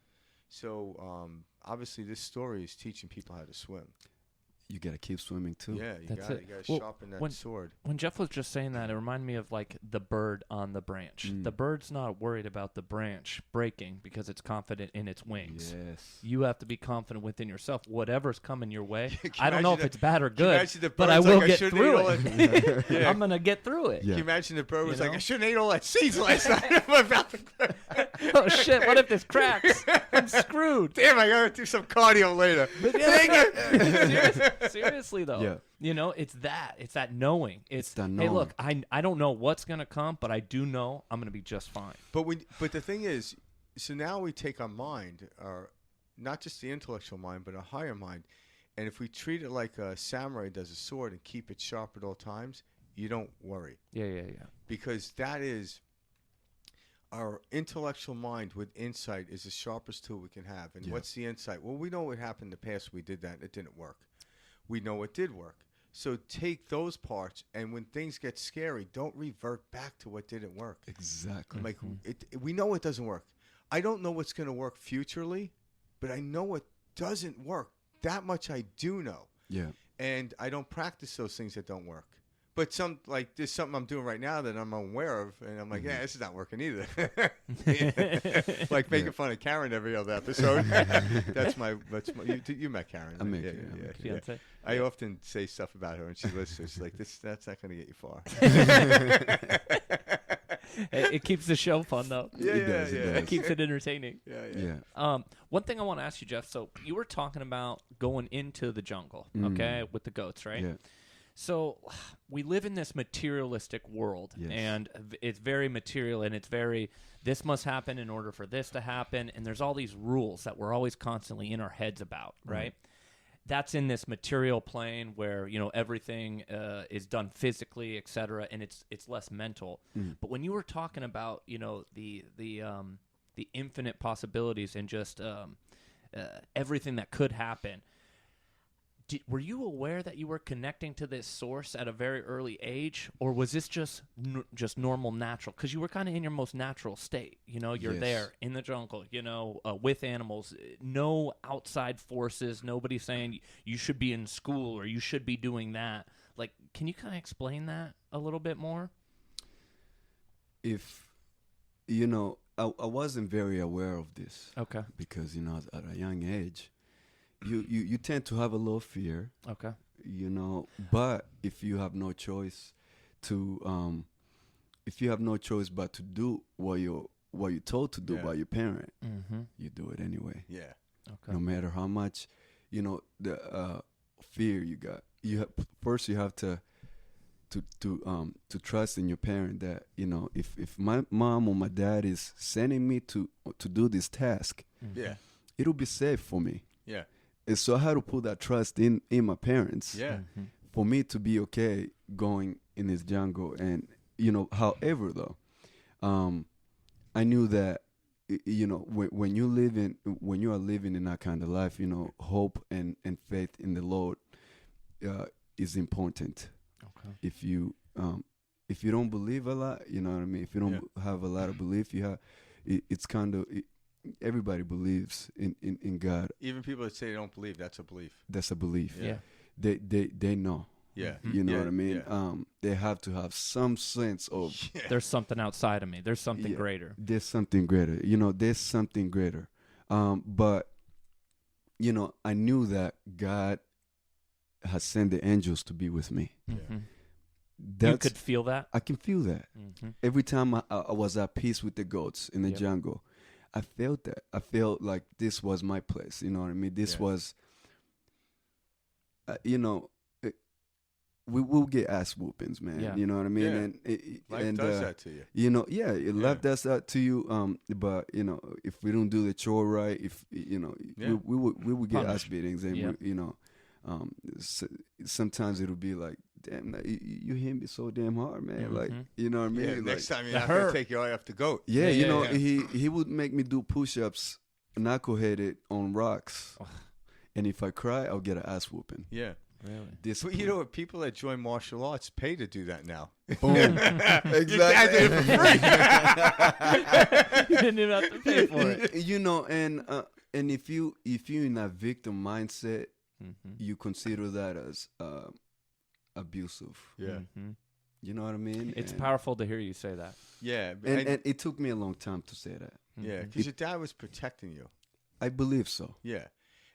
So obviously, this story is teaching people how to swim. You got to keep swimming too. Yeah, you got to sharpen that sword. When Jeff was just saying that, it reminded me of, like, the bird on the branch. The bird's not worried about the branch breaking because it's confident in its wings. Yes. You have to be confident within yourself. Whatever's coming your way, I don't know if it's bad or Can you good, imagine the but I bird's will like, get through it. Yeah. I'm going to get through it. Yeah. Can you imagine the bird was You like, know? I shouldn't have ate all that seeds last night. I'm about to Oh, shit, what if this cracks? I'm screwed. Damn, I got to do some cardio later. Seriously, though. Yeah. It's that knowing. It's that hey, knowing. look, I don't know what's going to come, but I do know I'm going to be just fine. But the thing is, so now we take our mind, not just the intellectual mind, but a higher mind, and if we treat it like a samurai does a sword and keep it sharp at all times, you don't worry. Yeah. Because that is our intellectual mind with insight is the sharpest tool we can have. And what's the insight? Well, we know what happened in the past. We did that. It didn't work. We know it did work. So take those parts, and when things get scary, don't revert back to what didn't work. Exactly. Like, we know it doesn't work. I don't know what's going to work futurely, but I know what doesn't work. That much I do know. Yeah. And I don't practice those things that don't work. But there's something I'm doing right now that I'm aware of, and I'm like, yeah, this is not working either. Like making fun of Karen every other episode. that's my you met Karen. I met Yeah. I often say stuff about her, and she listens. She's like, that's not going to get you far. It keeps the show fun, though. It keeps it entertaining. Yeah. One thing I want to ask you, Jeff. So you were talking about going into the jungle, okay, with the goats, right? Yeah. So we live in this materialistic world, and it's very material, and it's very, this must happen in order for this to happen, and there's all these rules that we're always constantly in our heads about, right? That's in this material plane where, everything is done physically, et cetera, and it's less mental. But when you were talking about, the infinite possibilities and just everything that could happen, were you aware that you were connecting to this source at a very early age, or was this just normal, natural? Because you were kind of in your most natural state. You're there in the jungle, with animals, no outside forces, nobody saying you should be in school or you should be doing that. Like, can you kind of explain that a little bit more? If, I wasn't very aware of this. Okay. Because, at a young age, you tend to have a little fear. Okay. But if you have no choice but to do what you're told to do by your parent, you do it anyway. Yeah. Okay. No matter how much, the fear you got. First you have to trust in your parent that, if my mom or my dad is sending me to do this task, it'll be safe for me. Yeah. And so I had to put that trust in my parents for me to be okay going in this jungle. And, however, though, I knew that, when you are living in that kind of life, hope and faith in the Lord is important. Okay. If you don't believe a lot, you know what I mean? If you don't have a lot of belief, it's kind of... Everybody believes in God. Even people that say they don't believe, that's a belief. That's a belief. Yeah. They know. Yeah. You know what I mean? Yeah. They have to have some sense of... There's something outside of me. There's something greater. There's something greater. There's something greater. But, I knew that God has sent the angels to be with me. You could feel that? I can feel that. Every time I was at peace with the goats in the jungle, I felt that. I felt like this was my place. You know what I mean? This was you know, we will get ass whoopings, man. Yeah. You know what I mean? Yeah. And Life does that to you. You know, life does that to you. But you know, if we don't do the chore right, if you know, we would get ass beatings, and we, you know, sometimes it'll be like, damn, you hit me so damn hard, man. Mm-hmm. Like, you know what I mean? Yeah, like, next time you're not gonna take your eye off the goat. Yeah, you know, he would make me do push-ups, knuckle-headed on rocks, and if I cry, I'll get an ass whooping. Yeah. Really? Well, you know what? People that join martial arts pay to do that now. Boom. Exactly. I did it for free. You didn't even have to pay for it. You know, and if you're in a victim mindset, you consider that as abusive. Yeah. You know what I mean? It's powerful to hear you say that. Yeah. And it took me a long time to say that. Yeah, because your dad was protecting you. I believe so. Yeah.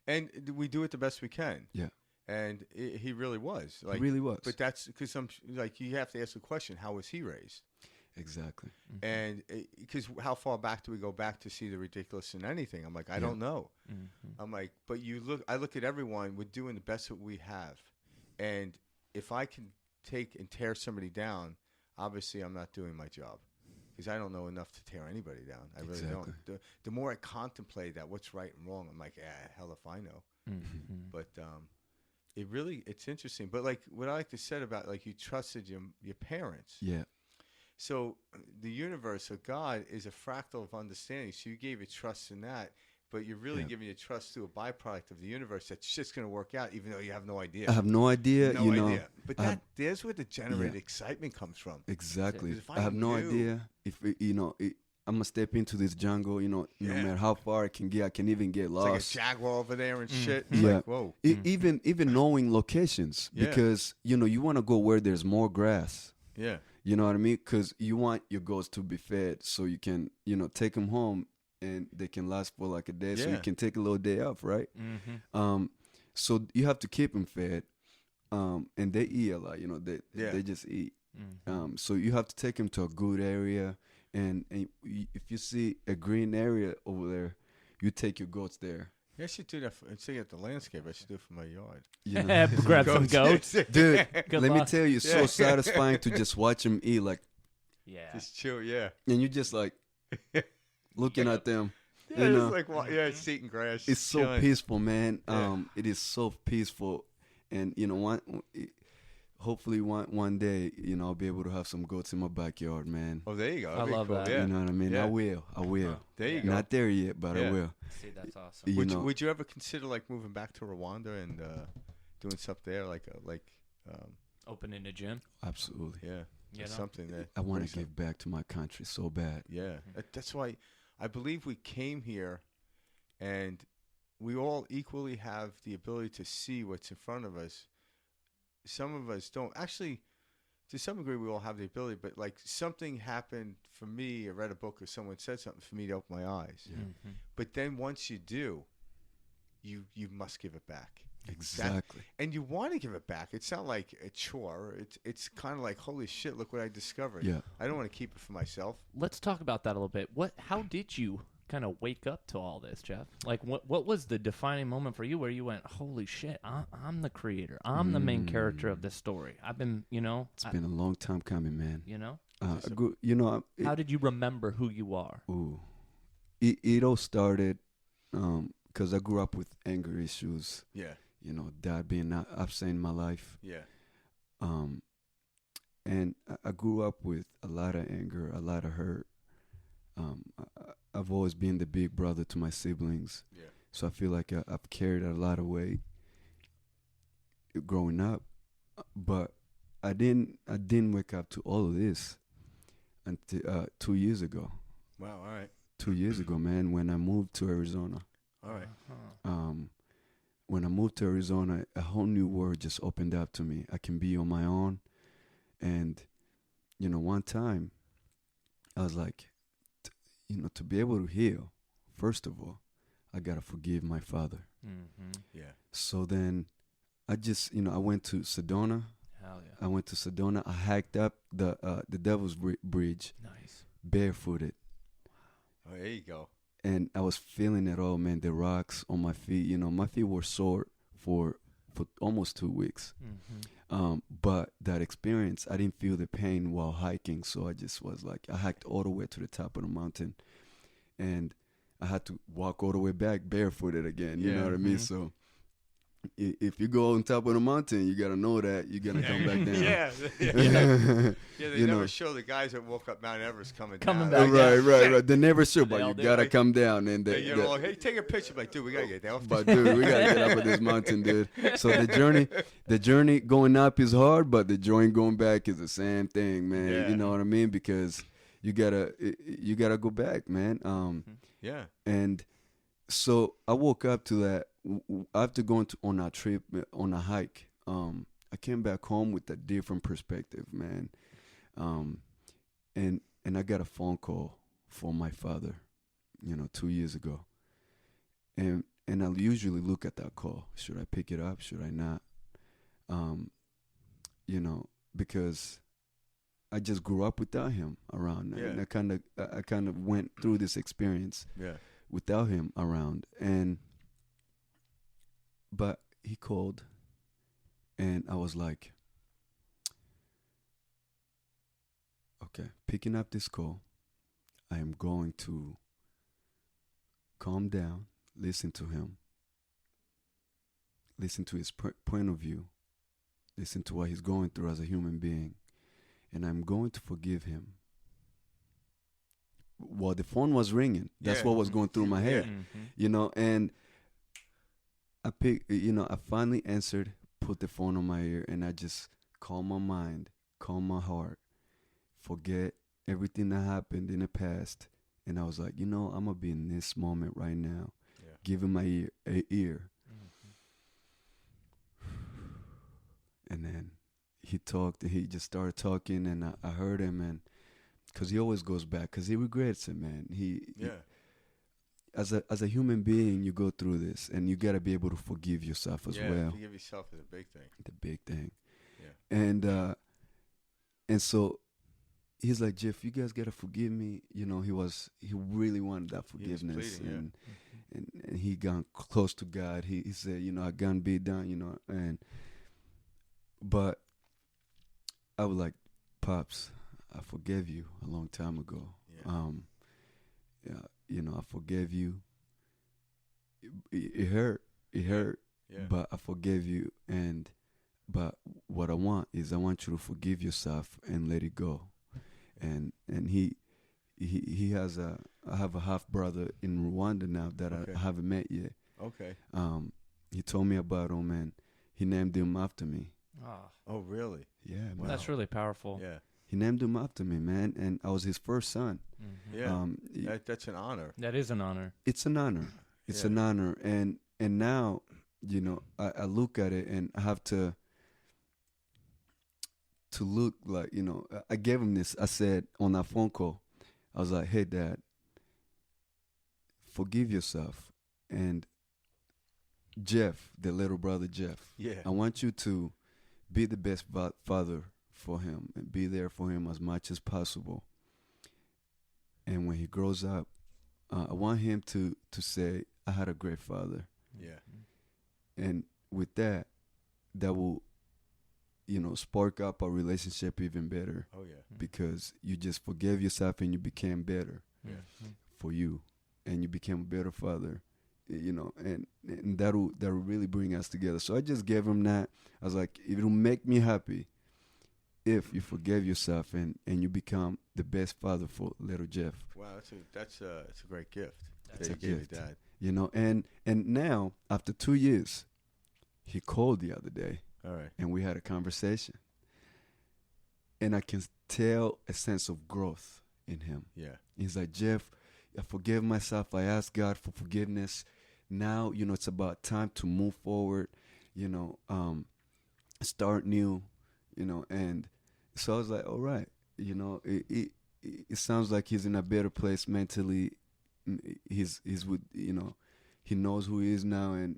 And we do it the best we can. Yeah. And he really was. Like, he really was. But that's because like you have to ask the question: how was he raised? Exactly. And because how far back do we go back to see the ridiculous in anything? I'm like, I don't know. I'm like, but I look at everyone. We're doing the best that we have, and if I can take and tear somebody down, obviously I'm not doing my job because I don't know enough to tear anybody down. I really don't. The more I contemplate that what's right and wrong, I'm like, hell if I know. But it's interesting. But like what I like to say about like you trusted your parents. Yeah. So the universe or God is a fractal of understanding. So you gave it trust in that, but you're really giving your trust to a byproduct of the universe that's just going to work out, even though you have no idea. I have no idea. No you idea. know, But there's where the generated excitement comes from. Exactly. If I have no idea if I'm gonna step into this jungle. You know, no matter how far I can get, I can even get lost. It's like a jaguar over there and shit. It's Yeah. like, whoa. Even knowing locations because you know you want to go where there's more grass. Yeah. You know what I mean? Because you want your goats to be fed so you can, you know, take them home and they can last for like a day so you can take a little day off, right? So you have to keep them fed. And they eat a lot, you know, they just eat. So you have to take them to a good area. And if you see a green area over there, you take your goats there. Yeah, I should do that. Instead of the landscape, I should do it for my yard. You know? Grab some goats. Dude, let me luck. tell you, it's so satisfying to just watch them eat, like, Just chill, yeah. and you just like looking at them. Yeah, you know, it's like, it's eating grass. it's so chilling. peaceful, man. It is so peaceful, and you know, hopefully one day, you know, I'll be able to have some goats in my backyard, man. Oh, there you go. I That'd be love cool. that. Yeah. You know what I mean? Yeah. I will. There you go. Not there yet, but I will. See, that's awesome. Would you ever consider like moving back to Rwanda and doing stuff there, like Opening a gym. Absolutely. Yeah, something that I want to give back to my country so bad. Yeah, that's why I believe we came here, and we all equally have the ability to see what's in front of us. Some of us don't. Actually, to some degree, we all have the ability, but like something happened for me. I read a book or someone said something for me to open my eyes. Yeah. But then once you do, you must give it back. Exactly. And you want to give it back. It's not like a chore. It's kind of like, holy shit, look what I discovered. Yeah. I don't want to keep it for myself. Let's talk about that a little bit. How did you kind of wake up to all this, Jeff? Like, what was the defining moment for you where you went, holy shit, I'm the creator. I'm the main character of this story. I've been, It's been a long time coming, man. You know? How did you remember who you are? Ooh. It all started because I grew up with anger issues. Yeah. You know, dad being absent in my life. Yeah. And I grew up with a lot of anger, a lot of hurt. I've always been the big brother to my siblings. Yeah. So I feel like I've carried a lot of weight growing up. But I didn't wake up to all of this until 2 years ago. Wow, all right. 2 years ago, man, when I moved to Arizona. All right. When I moved to Arizona, a whole new world just opened up to me. I can be on my own. And, one time I was like, to be able to heal, first of all, I got to forgive my father. Mm-hmm. Yeah. So then I just, I went to Sedona. Hell yeah. I went to Sedona. I hiked up the Devil's Bridge. Nice. Barefooted. Oh, there you go. And I was feeling it all, man. The rocks on my feet. My feet were sore for for almost 2 weeks. Mm-hmm. But that experience, I didn't feel the pain while hiking, so I just was like, I hiked all the way to the top of the mountain, and I had to walk all the way back barefooted again. You know what I mean? So if you go on top of the mountain, you gotta know that you're gonna come back down. Yeah. They never show the guys that walk up Mount Everest coming down. back. Right. They never show, but They all you do, gotta right? come down. And You're like, hey, take a picture. Like, dude, we gotta get down. but dude, we gotta get up of this mountain, dude. So the journey going up is hard, but the journey going back is the same thing, man. Yeah. You know what I mean? Because you gotta go back, man. Yeah. And so I woke up to that. After going on a trip, on a hike, I came back home with a different perspective, man. And I got a phone call from my father, 2 years ago. And I'll usually look at that call. Should I pick it up? Should I not? Because I just grew up without him around. Yeah. And I kind of went through this experience without him around. But he called, and I was like, okay, picking up this call, I am going to calm down, listen to him, listen to his point of view, listen to what he's going through as a human being, and I'm going to forgive him. While the phone was ringing, that's what was going through my head, and I finally answered, put the phone on my ear, and I just calm my mind, calm my heart, forget everything that happened in the past. And I was like, I'm going to be in this moment right now, give him my ear. And then he just started talking, and I heard him, and because he always goes back, because he regrets it, man. As a human being, you go through this, and you got to be able to forgive yourself as well. Forgive yourself is a big thing. The big thing. Yeah. And so he's like, Jeff, you guys got to forgive me. He really wanted that forgiveness. Pleading, and he got close to God. He said, I gonna be done, but I was like, Pops, I forgave you a long time ago. I forgave you. It hurt. But I forgave you. But what I want you to forgive yourself and let it go. And he has I have a half brother in Rwanda now that I haven't met yet. Okay. He told me about him, and he named him after me. Oh, really? Yeah, man. Wow. That's really powerful. Yeah. He named him after me, man, and I was his first son. Mm-hmm. Yeah, that's an honor. That is an honor. It's an honor. It's an honor, and now, I look at it, and I have to look like, I gave him this. I said on that phone call, I was like, hey, Dad, forgive yourself, and Jeff, the little brother Jeff, I want you to be the best father for him and be there for him as much as possible. And when he grows up, I want him to say, I had a great father. Yeah. And with that will, spark up our relationship even better. Oh, yeah. Because you just forgave yourself and you became better for you. And you became a better father, and that'll really bring us together. So I just gave him that. I was like, it'll make me happy if you forgave yourself and you become the best father for little Jeff. Wow, that's a great gift. That's a gift, Dad. And now after 2 years, he called the other day. All right. And we had a conversation, and I can tell a sense of growth in him. Yeah. He's like, Jeff, I forgave myself. I asked God for forgiveness. Now, it's about time to move forward, start new, and so I was like, all right, it sounds like he's in a better place mentally. He's with, he knows who he is now, and,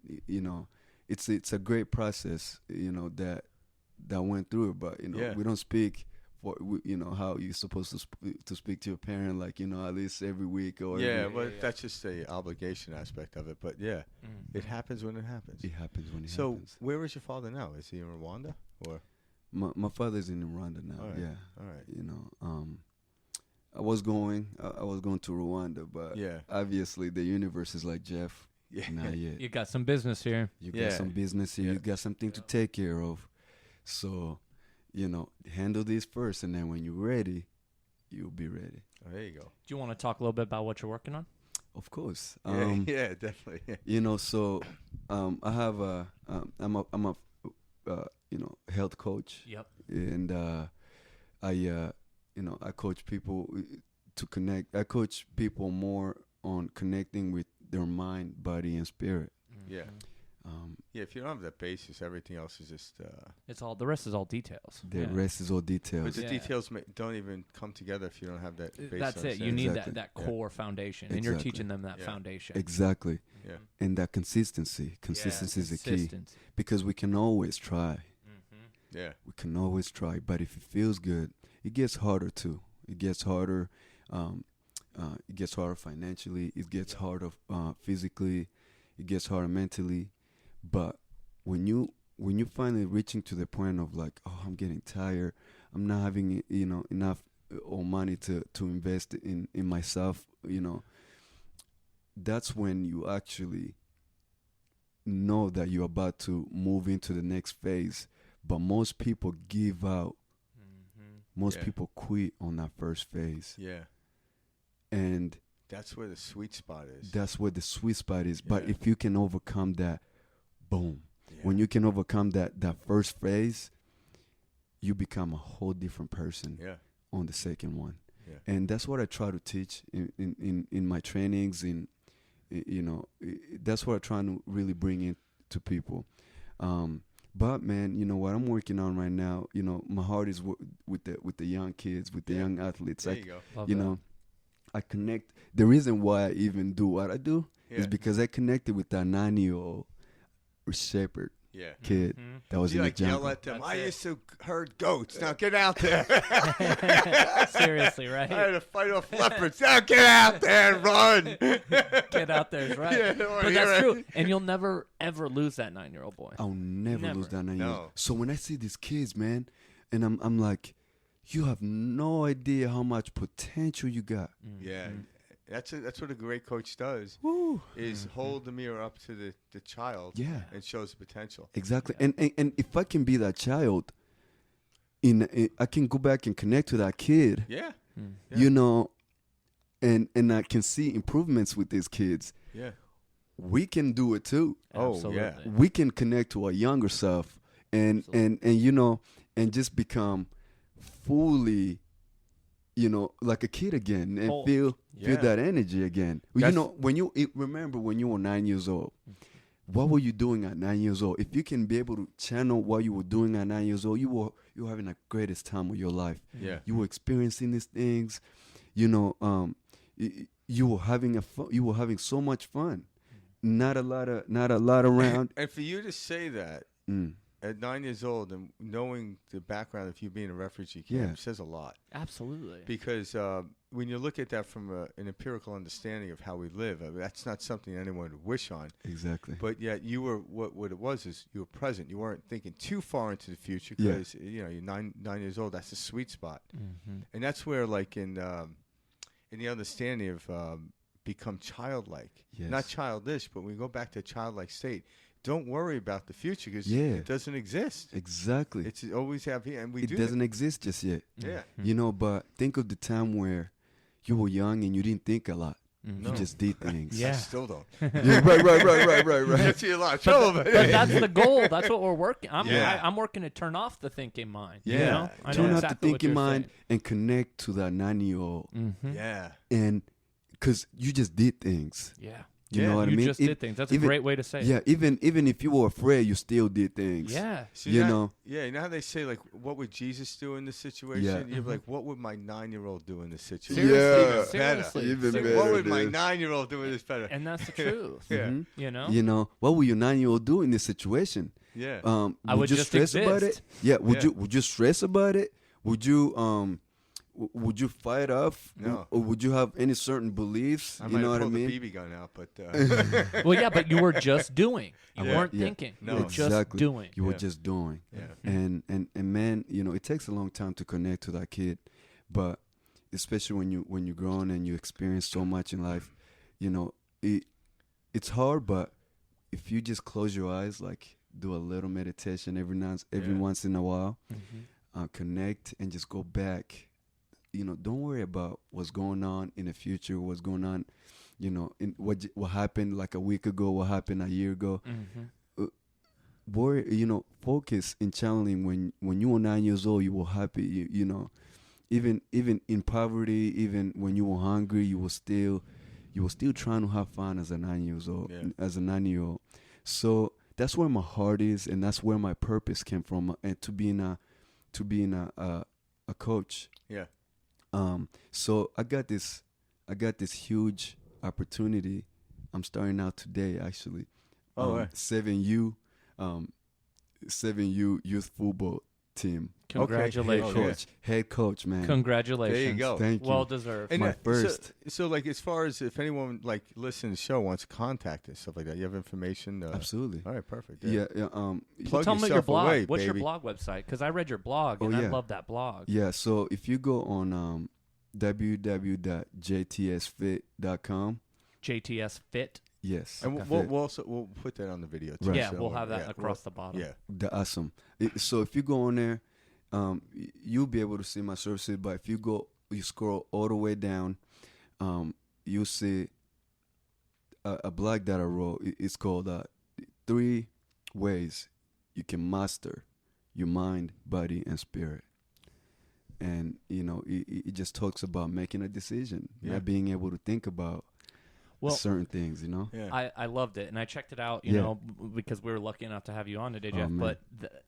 it's a great process, that went through it, but, we don't speak you know, how you're supposed to speak to your parent, like, you know, at least every week or that's just the obligation aspect of it. But it happens when it happens. It happens when it so happens. where is your father now? Is he in Rwanda or? My father's in Rwanda now. All right. Yeah. All right. You know, I was going to Rwanda, but obviously the universe is like, Jeff, not yet. You got some business here. You got some business here. You got something to take care of. So, you know, handle this first, and then when you're ready, you'll be ready. Oh, there you go. Do you want to talk a little bit about what you're working on? Of course. Yeah, definitely. You know, so I have I'm a you know, health coach. Yep. And you know, I coach people to connect. I coach people more on connecting with their mind, body, and spirit. Yeah. If you don't have that basis, everything else is just. It's all. The rest is all details. The rest is all details. But the details don't even come together if you don't have that basis. That's it. You need that core foundation, and you're teaching them that foundation. Exactly. Yeah. And that consistency. Consistency is the key. Because we can always try. Yeah. We can always try, but if it feels good, it gets harder too. It gets harder. It gets harder financially. It gets harder physically. It gets harder mentally. But when you finally reaching to the point of like, oh, I'm getting tired. I'm not having, you know, enough or money to invest in myself. You know, that's when you actually know that you're about to move into the next phase. But most people give out. Most people quit on that first phase. Yeah. And that's where the sweet spot is. That's where the sweet spot is. But if you can overcome that, boom. Yeah. When you can overcome that first phase, you become a whole different person on the second one. Yeah. And that's what I try to teach in my trainings. You know, that's what I'm trying to really bring in to people. But man, you know what I'm working on right now. You know, my heart is with the young kids, with the young athletes. There you go. Love you that. know, I connect. The reason why I even do what I do is because I connected with that 9-year-old shepherd kid that was in the jungle. Yell at them. I used to herd goats. Now get out there. Seriously, right? I had to fight off leopards. Now get out there and run. Get out there is right. Yeah, but that's true. And you'll never, ever lose that 9-year-old boy. I'll never lose that 9 years. No. So when I see these kids, man, and I'm like, you have no idea how much potential you got. Yeah. That's what a great coach does. Woo. Is hold the mirror up to the child and shows the potential. Exactly. And if I can be that child, I can go back and connect to that kid. Yeah. You know, and I can see improvements with these kids. Yeah. We can do it too. Absolutely. Oh, yeah. We can connect to our younger self and you know, and just become fully, you know, like a kid again and feel that energy again. You know, remember when you were 9 years old, what were you doing at 9 years old? If you can be able to channel what you were doing at 9 years old, you were having the greatest time of your life. Yeah. You were experiencing these things, you know, you were having so much fun. Not a lot around. And for you to say that at 9 years old and knowing the background of you being a refugee camp says a lot. Absolutely. Because when you look at that from an empirical understanding of how we live, that's not something anyone would wish on. Exactly. But yet you were what it was is you were present. You weren't thinking too far into the future because you know you're nine years old. That's the sweet spot, and that's where like in the understanding of become childlike, not childish, but when we go back to a childlike state. Don't worry about the future because it doesn't exist. Exactly. It's always have here, and it doesn't exist just yet. Yeah. You know, but think of the time where you were young and you didn't think a lot. You just did things. I still don't. Right. That's a lot of trouble. But that's the goal. That's what we're working. I'm working to turn off the thinking mind. Yeah. You know? I Turn know off exactly the what thinking you're mind saying. and connect to that 9-year-old. Yeah. And because you just did things. Yeah. You know what I mean? You just did things. That's a great way to say it. Yeah, even if you were afraid, you still did things. Yeah. So you know? Yeah, you know how they say, like, what would Jesus do in this situation? Yeah. You're like, what would my 9-year-old do in this situation? Seriously, Yeah. seriously. Even Like, better, what would my dude. 9-year-old do in this better? And that's the truth. Yeah. You know? You know, what would your 9-year-old do in this situation? Yeah. I would you just stress about it? exist. Yeah. Would you stress about it? would you would you fight off? No. Or would you have any certain beliefs? I You might know have what I pulled mean? the BB gun out, but Well, yeah, but you were just doing. You Yeah. weren't Yeah. thinking. No. You were just Exactly. doing. You were Yeah. just doing. yeah. And man, you know, it takes a long time to connect to that kid, but especially when you're grown and you experience so much in life, you know, it's hard, but if you just close your eyes, like do a little meditation every Yeah. once in a while, Mm-hmm. connect and just go back. You know, don't worry about what's going on in the future, what's going on, you know, in what happened like a week ago, what happened a year ago. Mm-hmm. Worry, you know, focus in channeling when you were 9 years old, you were happy, you know, even in poverty, even when you were hungry, you were still trying to have fun as a 9 years old, Yeah. as a 9-year-old. So that's where my heart is, and that's where my purpose came from, and to being a coach. Yeah. So I got this huge opportunity. I'm starting out today, actually. Oh, right. 7U youth football team. Congratulations. Okay. Head coach, man. Congratulations. There you go. Thank you. Well deserved. my so- first. So, like, as far as if anyone like listening to the show wants to contact us, stuff like that, you have information. Absolutely. All right, perfect. Yeah. Plug Tell me about your yourself blog. away, What's your baby. blog website? Because I read your blog and Oh, I yeah. love that blog. Yeah. So if you go on www.jtsfit.com. JTS Fit. Yes. And Fit. we'll put that on the video too. Right. Yeah, so, we'll have that yeah, across the bottom. Yeah. Awesome. So if you go on there, you'll be able to see my services. But if you scroll all the way down, you'll see a blog that I wrote. It's called 3 Ways You Can Master Your Mind, Body, and Spirit. And, you know, it just talks about making a decision, Yeah. not being able to think about Well, certain things, you know? I loved it, and I checked it out, you Yeah. know, because we were lucky enough to have you on today, Jeff. man. But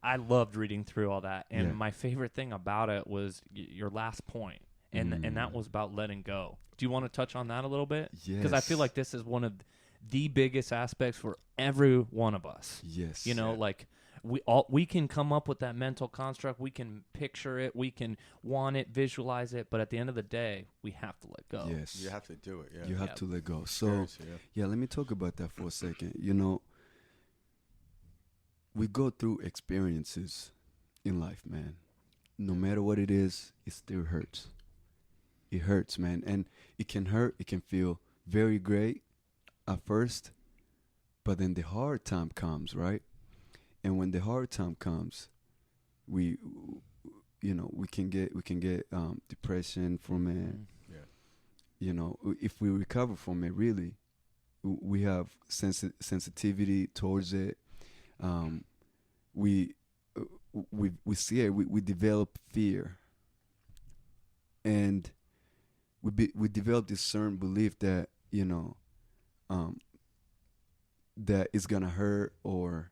I loved reading through all that, and Yeah. my favorite thing about it was your last point, and that was about letting go. Do you want to touch on that a little bit? Because I feel Yes. like this is one of the biggest aspects for every one of us. Yes. You know, like we can come up with that mental construct, we can picture it, we can want it, visualize it, but at the end of the day, we have to let go. Yes. You have to do it. Yeah. You have Yeah. to let go. So, Seriously, yeah. yeah, let me talk about that for a second. You know, we go through experiences in life, man. No matter what it is, it still hurts. It hurts, man. And it can hurt. It can feel very great at first, but then the hard time comes, right? And when the hard time comes, we can get depression from it. Yeah. You know, if we recover from it, really, we have sensitivity towards it. We see it. We develop fear, and we develop this certain belief that, you know, that it's gonna hurt, or,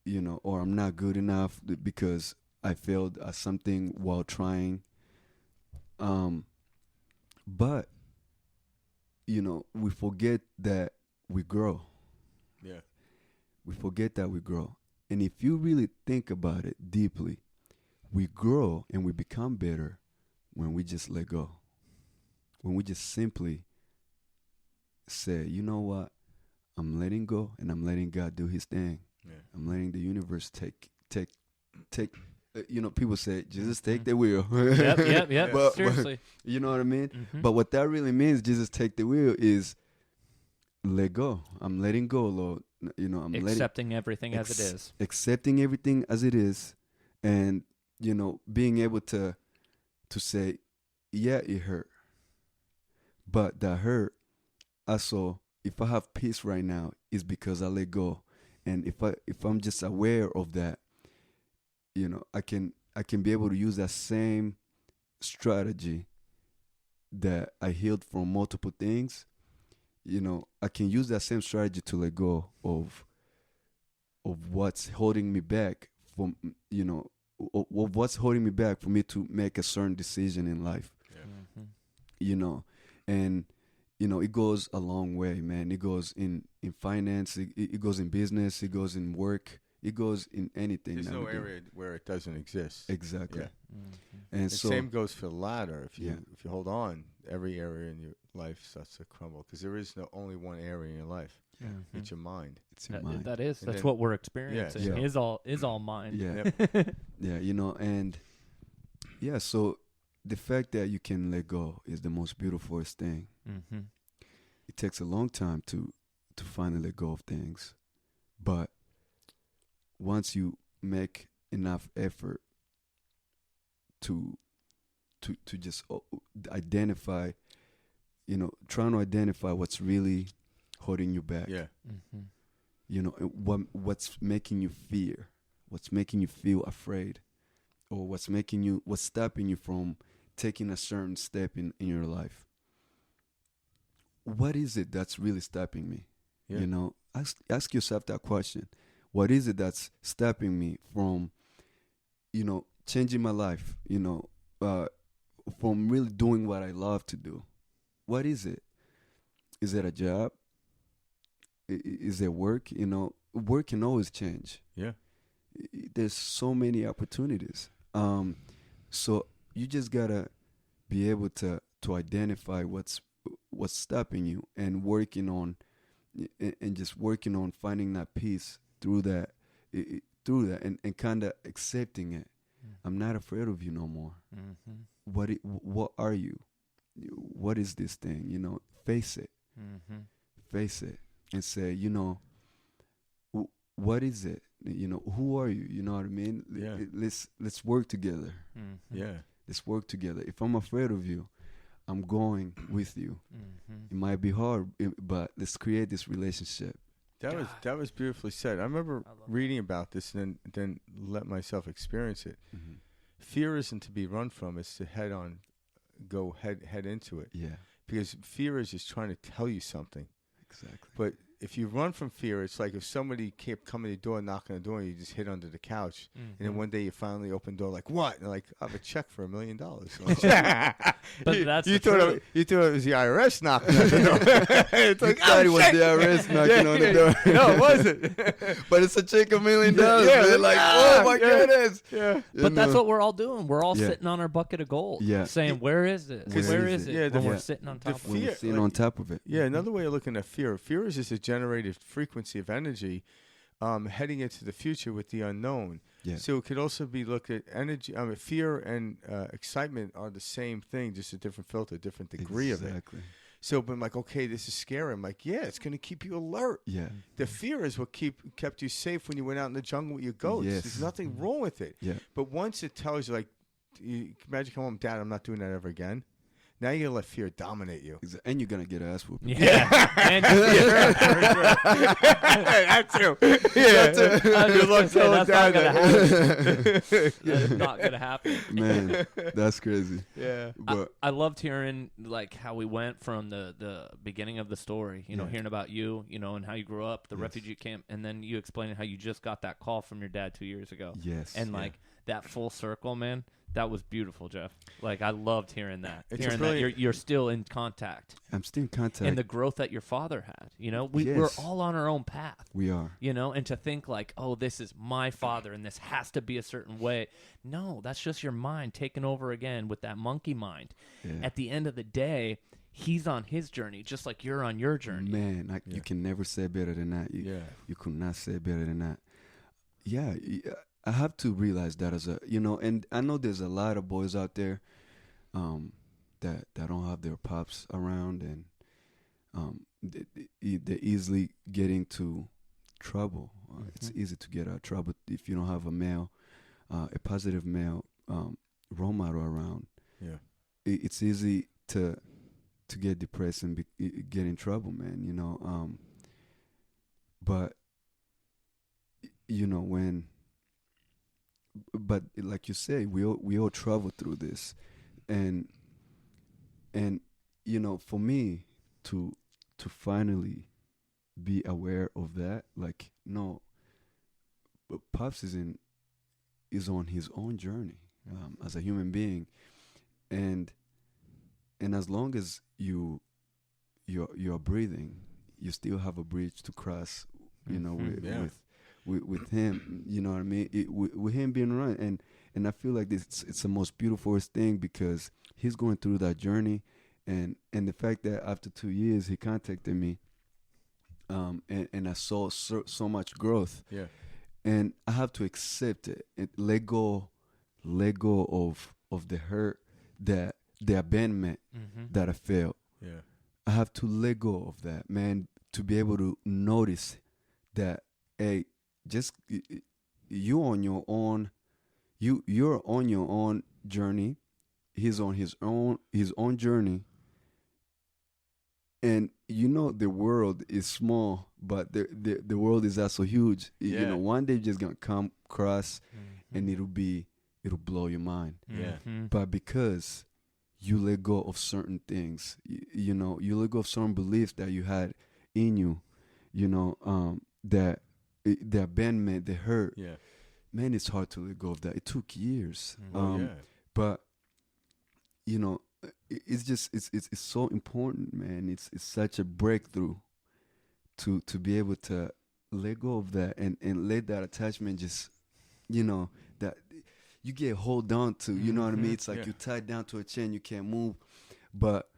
you know, or I'm not good enough because I failed at something while trying. But, you know, we forget that we grow. Yeah. We forget that we grow. And if you really think about it deeply, we grow and we become better when we just let go. When we just simply say, you know what? I'm letting go, and I'm letting God do his thing. Yeah. I'm letting the universe take. You know, people say, Jesus, take the wheel. Yep. But- Seriously. You know what I mean? Mhm. But what that really means, Jesus, take the wheel, is let go. I'm letting go, Lord. You know, I'm Accepting everything as it is. accepting everything as it is, and, you know, being able to say, yeah, it hurt, but that hurt also, if I have peace right now, is because I let go. And if I'm just aware of that, you know, I can be able to use that same strategy that I healed from multiple things. You know, I can use that same strategy to let go of what's holding me back from, you know, of what's holding me back for me to make a certain decision in life. Mhm. You know, and, you know, it goes a long way, man. It goes in finance, it goes in business, it goes in work, It goes in anything. There's no nowadays. area where it doesn't exist. Exactly. Yeah. And And so same goes for the latter. If you Yeah. if you hold on, every area in your life starts to crumble because there is no only one area in your life. It's your mind. it's your mind. That's And then- what we're experiencing. Yeah. Is all mind. Yeah. Yeah, you know, and yeah, so the fact that you can let go is the most beautiful thing. Mm-hmm. It takes a long time to finally let go of things, but once you make enough effort to just identify, you know, trying to identify what's really holding you back. Yeah. Mm-hmm. You know, and what's making you fear, what's making you feel afraid, or what's stopping you from taking a certain step in your life. What is it that's really stopping me? Yeah. You know, ask yourself that question. What is it that's stopping me from, you know, changing my life, you know, from really doing what I love to do? What is it? Is it a job? Is it work? You know, work can always change. Yeah. There's so many opportunities. So you just gotta be able to identify what's stopping you and working on finding that peace through that and kind of accepting it. I'm not afraid of you no more. Mm-hmm. What are you? What is this thing? You know, face it. Mm-hmm. Face it and say, you know, what is it? You know, who are you? You know what I mean? Yeah. Let's work together. Mm-hmm. Yeah. Let's work together. If I'm afraid of you, I'm going with you. Mm-hmm. It might be hard, but let's create this relationship. That was beautifully said. I remember I love reading about this and then let myself experience it. Mm-hmm. Fear isn't to be run from; it's to go head into it. Yeah, Because fear is just trying to tell you something. exactly. But if you run from fear, it's like if somebody kept coming to the door, knocking on the door, and you just hid under the couch. Mm-hmm. And then one day you finally open the door, like, what? And they're like, I have a check for $1 million. But that's you the thought truth. you thought it was the IRS knocking on the door. It's like, You thought it was shit. the IRS knocking on the door. No, it wasn't. But it's a check $1 million. Yeah, They're like, yeah, oh my yeah. goodness. Yeah. But that's what we're all doing. We're all Yeah. sitting on our bucket of gold, Yeah. saying, "Where is this? Where is it?" Yeah, when we're yeah. sitting on the top of When it. we're fear, sitting like- on top of it. Yeah, another way of looking at fear. Fear is just a generated frequency of energy heading into the future with the unknown. Yeah. So it could also be looked at energy. Fear and excitement are the same thing, just a different filter, different degree of it. Exactly. So, but I'm like, okay, this is scary. I'm like, yeah, it's going to keep you alert. Yeah. The fear is what kept you safe when you went out in the jungle with your goats. Yes. There's nothing wrong with it. Yeah. But once it tells you, like, you imagine come home, Dad, I'm not doing that ever again. Now you're going to let fear dominate you. And you're gonna get an ass whooping. Yeah, and That too. Yeah. Good luck telling that's not gonna Dad. happen. That's not gonna happen. Man, that's crazy. Yeah. But I loved hearing like how we went from the beginning of the story, you know, Yeah. hearing about you, you know, and how you grew up, the Yes. refugee camp, and then you explaining how you just got that call from your dad 2 years ago. yes. And like that full circle, man, that was beautiful, Jeff. Like I loved hearing that. It's a Hearing that brilliant- you're still in contact. I'm still in contact. And the growth that your father had. You know, we're Yes. all on our own path. We are. You know, and to think like, oh, this is my father and this has to be a certain way. No, that's just your mind taking over again with that monkey mind. Yeah. At the end of the day, he's on his journey, just like you're on your journey. Man, Yeah. you can never say better than that. You could not say better than that. Yeah, I have to realize that as a, you know, and I know there's a lot of boys out there that don't have their pops around, and they easily get into trouble. It's easy to get out of trouble if you don't have a positive male role model around. Yeah. It's easy to get depressed and get in trouble, man. You know, but you know but like you say, we all travel through this, and you know, for me to finally be aware of that, like, no, but Pops is on his own journey as a human being, and as long as you're breathing, you still have a bridge to cross, you know, Yeah. with him. You know what I mean? With him being around, and I feel like it's the most beautiful thing because he's going through that journey, and the fact that after 2 years he contacted me, and I saw so much growth. Yeah. And I have to accept it and let go of the hurt, that the abandonment that I felt. Yeah. I have to let go of that, man, to be able to notice that, hey, just you're on your own journey. He's on his own journey. And the world is small, but the world is also huge. Yeah. You know, one day you're just gonna come across, and it'll blow your mind. Yeah. But because you let go of certain things, you let go of certain beliefs that you had in you, that the abandonment, the hurt. Yeah. Man, it's hard to let go of that. It took years. Yeah. But it's just it's so important, man. It's such a breakthrough to be able to let go of that and let that attachment just that you get hold on to. You know what I mean? It's like you're tied down to a chain, you can't move. But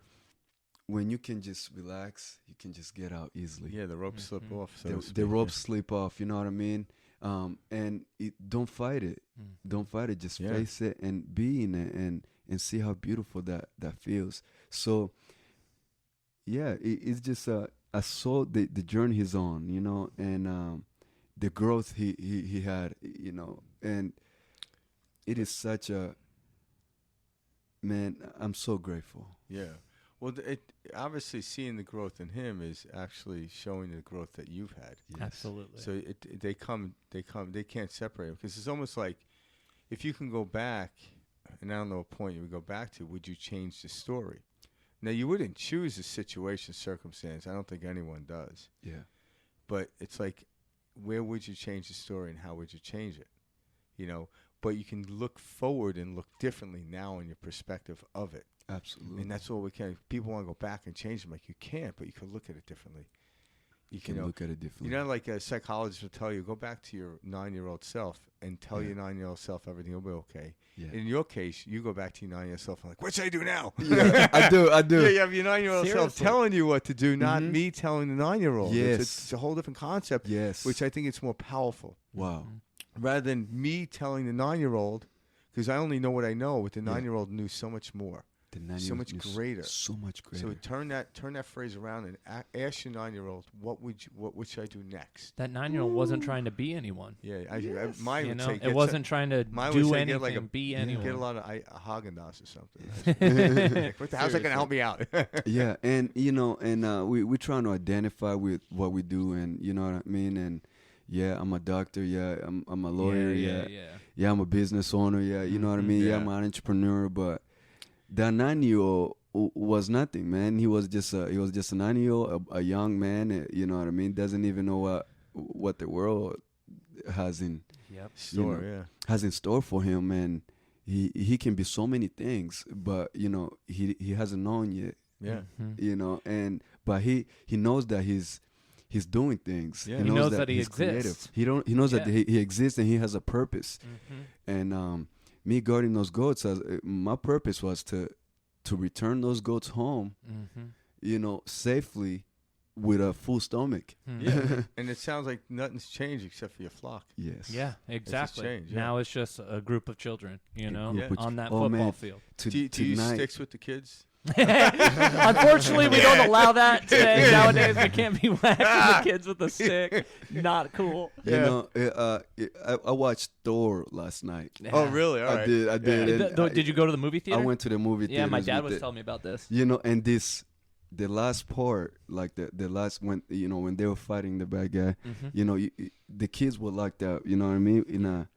when you can just relax, you can just get out easily. Yeah, the ropes slip off. The ropes slip off. You know what I mean? And don't fight it. Don't fight it. Just face it and be in it and see how beautiful that feels. So, yeah, it's just I saw the journey he's on, and the growth he had, and it is such a, man, I'm so grateful. Yeah. Well, obviously seeing the growth in him is actually showing the growth that you've had. Yes. Absolutely. So they can't separate them, because it's almost like if you can go back, and I don't know what point you would go back to, would you change the story? Now, you wouldn't choose the situation, circumstance. I don't think anyone does. Yeah. But it's like, where would you change the story and how would you change it? But you can look forward and look differently now in your perspective of it. Absolutely. And that's all we can. People want to go back and change them. Like, you can't, but you can look at it differently. You can look at it differently. Like a psychologist will tell you, go back to your 9-year-old self and tell your 9-year-old self everything will be okay. Yeah. In your case, you go back to your 9-year-old self and like, what should I do now? Yeah, I do. Yeah, you have your 9-year-old self telling you what to do, not me telling the 9-year-old. Yes. It's a whole different concept, which I think it's more powerful. Wow. Rather than me telling the 9-year-old, because I only know what I know, but the 9-year-old knew so much more. So much greater. So much greater. So turn that phrase around and ask your 9-year-old, what should I do next? That 9-year-old wasn't trying to be anyone. Yeah, mine would say, it wasn't trying to do anything, be anyone. Get a lot of Haagen-Dazs or something. Like, how's that going to help me out? Yeah, and we're trying to identify with what we do, and you know what I mean, and yeah, I'm a doctor. Yeah, I'm a lawyer. Yeah, I'm a business owner. Yeah, you know what I mean. Yeah, I'm an entrepreneur, but that 9-year-old was nothing, man. He was just a 9-year-old, a young man. You know what I mean? Doesn't even know what the world has in has in store for him, and he can be so many things, but he hasn't known yet. Yeah. But he knows that he's doing things. Yeah. He knows that he exists. Creative. He knows that he exists and he has a purpose. And me guarding those goats, my purpose was to return those goats home, safely with a full stomach. Yeah. And it sounds like nothing's changed except for your flock. Yes. Yeah, exactly. Changed, Now it's just a group of children, on that Oh, football man. field. Do you use sticks with the kids? Unfortunately, we don't allow that today. Nowadays, we can't be whacking the kids with a stick. Not cool. I watched Thor last night. Oh, really? All right. I did. Did you go to the movie theater? I went to the movie theater. Yeah, my dad was telling me about this. And the last part, like the last when they were fighting the bad guy, the kids were locked out. You know what I mean?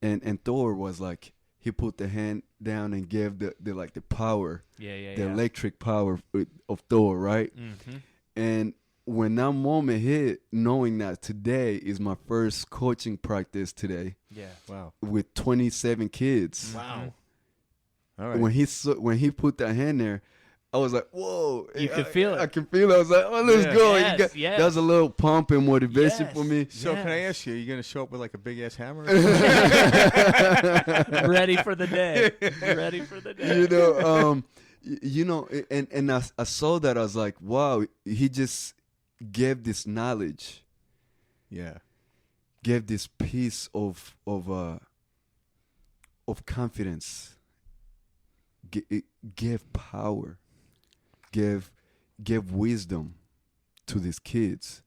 And Thor was like, he put the hand down and gave the power, the electric power of Thor, right? And when that moment hit, knowing that today is my first coaching practice today, wow, with 27 kids. Wow. All right. When he put that hand there, I was like, whoa. You could feel it. I can feel it. I was like, oh, let's go. Yes, That was a little pump and motivation Yes. for me. So can I ask you, are you going to show up with like a big ass hammer? Ready for the day. Ready for the day. And I saw that. I was like, wow, he just gave this knowledge. Yeah. Gave this piece of confidence. It gave power. Gave wisdom to these kids,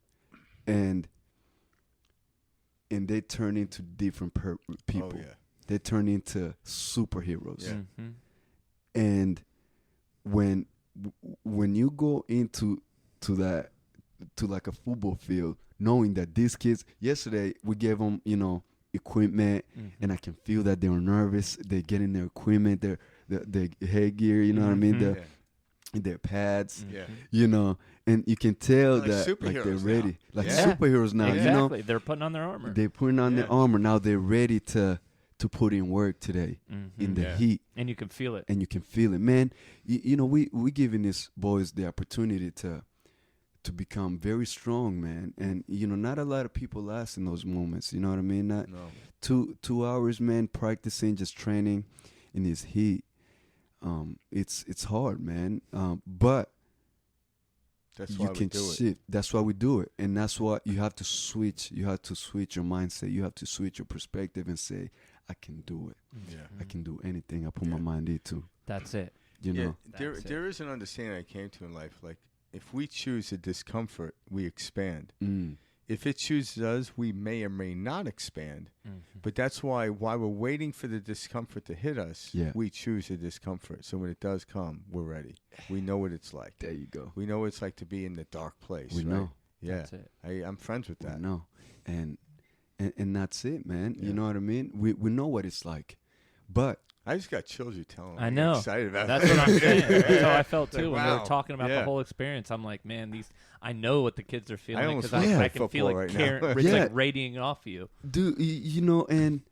and they turn into different people. Oh, yeah. They turn into superheroes. Yeah. Mm-hmm. And when you go into like a football field, knowing that these kids, yesterday we gave them equipment, and I can feel that they were nervous. They're getting their equipment, their headgear, you know what I mean, their pads, and you can tell Like that superheroes they're ready, now. superheroes now. Exactly. They're putting on their armor. They're putting on their armor now. They're ready to put in work today in the heat, and you can feel it. and you can feel it, man. We giving these boys the opportunity to become very strong, man. And not a lot of people last in those moments. You know what I mean? Not No. 2 hours, man, practicing, just training in this heat. It's hard, man. But That's why you we can do it. shift. That's why we do it, and that's why you have to switch. You have to switch your mindset. You have to switch your perspective and say, "I can do it. Yeah. I can do anything I put my mind into." That's it. You know. There is an understanding I came to in life. Like, if we choose the discomfort, we expand. Mm. If it chooses us, we may or may not expand. Mm-hmm. But that's why while we're waiting for the discomfort to hit us, we choose the discomfort. So when it does come, we're ready. We know what it's like. There you go. We know what it's like to be in the dark place. We right? know. Yeah. That's it. I'm friends with that. I know. And that's it, man. Yeah. You know what I mean? We know what it's like. But I just got chills you telling me. I know. I'm excited about That's it. what I'm saying. That's how I felt too when we Wow. were talking about the Yeah. whole experience. I'm like, man, I know what the kids are feeling almost because feel I like can feel football it. right now. It's Yeah. like radiating off you. dude, and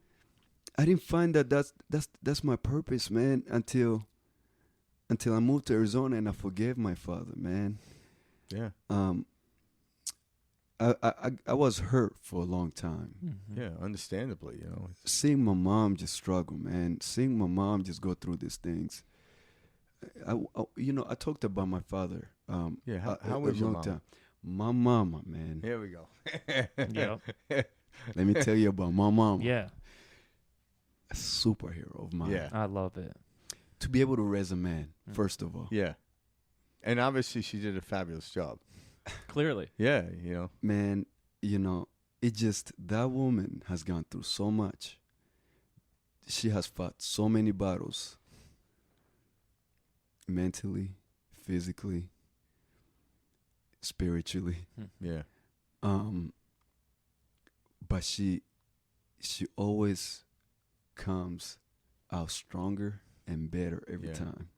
I didn't find that's my purpose, man, until I moved to Arizona and I forgave my father, man. Yeah. I was hurt for a long time. Mm-hmm. Yeah. Understandably, Seeing my mom just struggle, man. Seeing my mom just go through these things. I talked about my father. Yeah. How was your mom? Time. My mama, man. Here we go. Yeah. Let me tell you about my mama. Yeah. A superhero of mine. Yeah. I love it. To be able to raise a man, first of all. Yeah. And obviously she did a fabulous job. Clearly. Yeah. Man, it just, that woman has gone through so much. She has fought so many battles. Mentally, physically, spiritually. Yeah. But she always comes out stronger and better every time.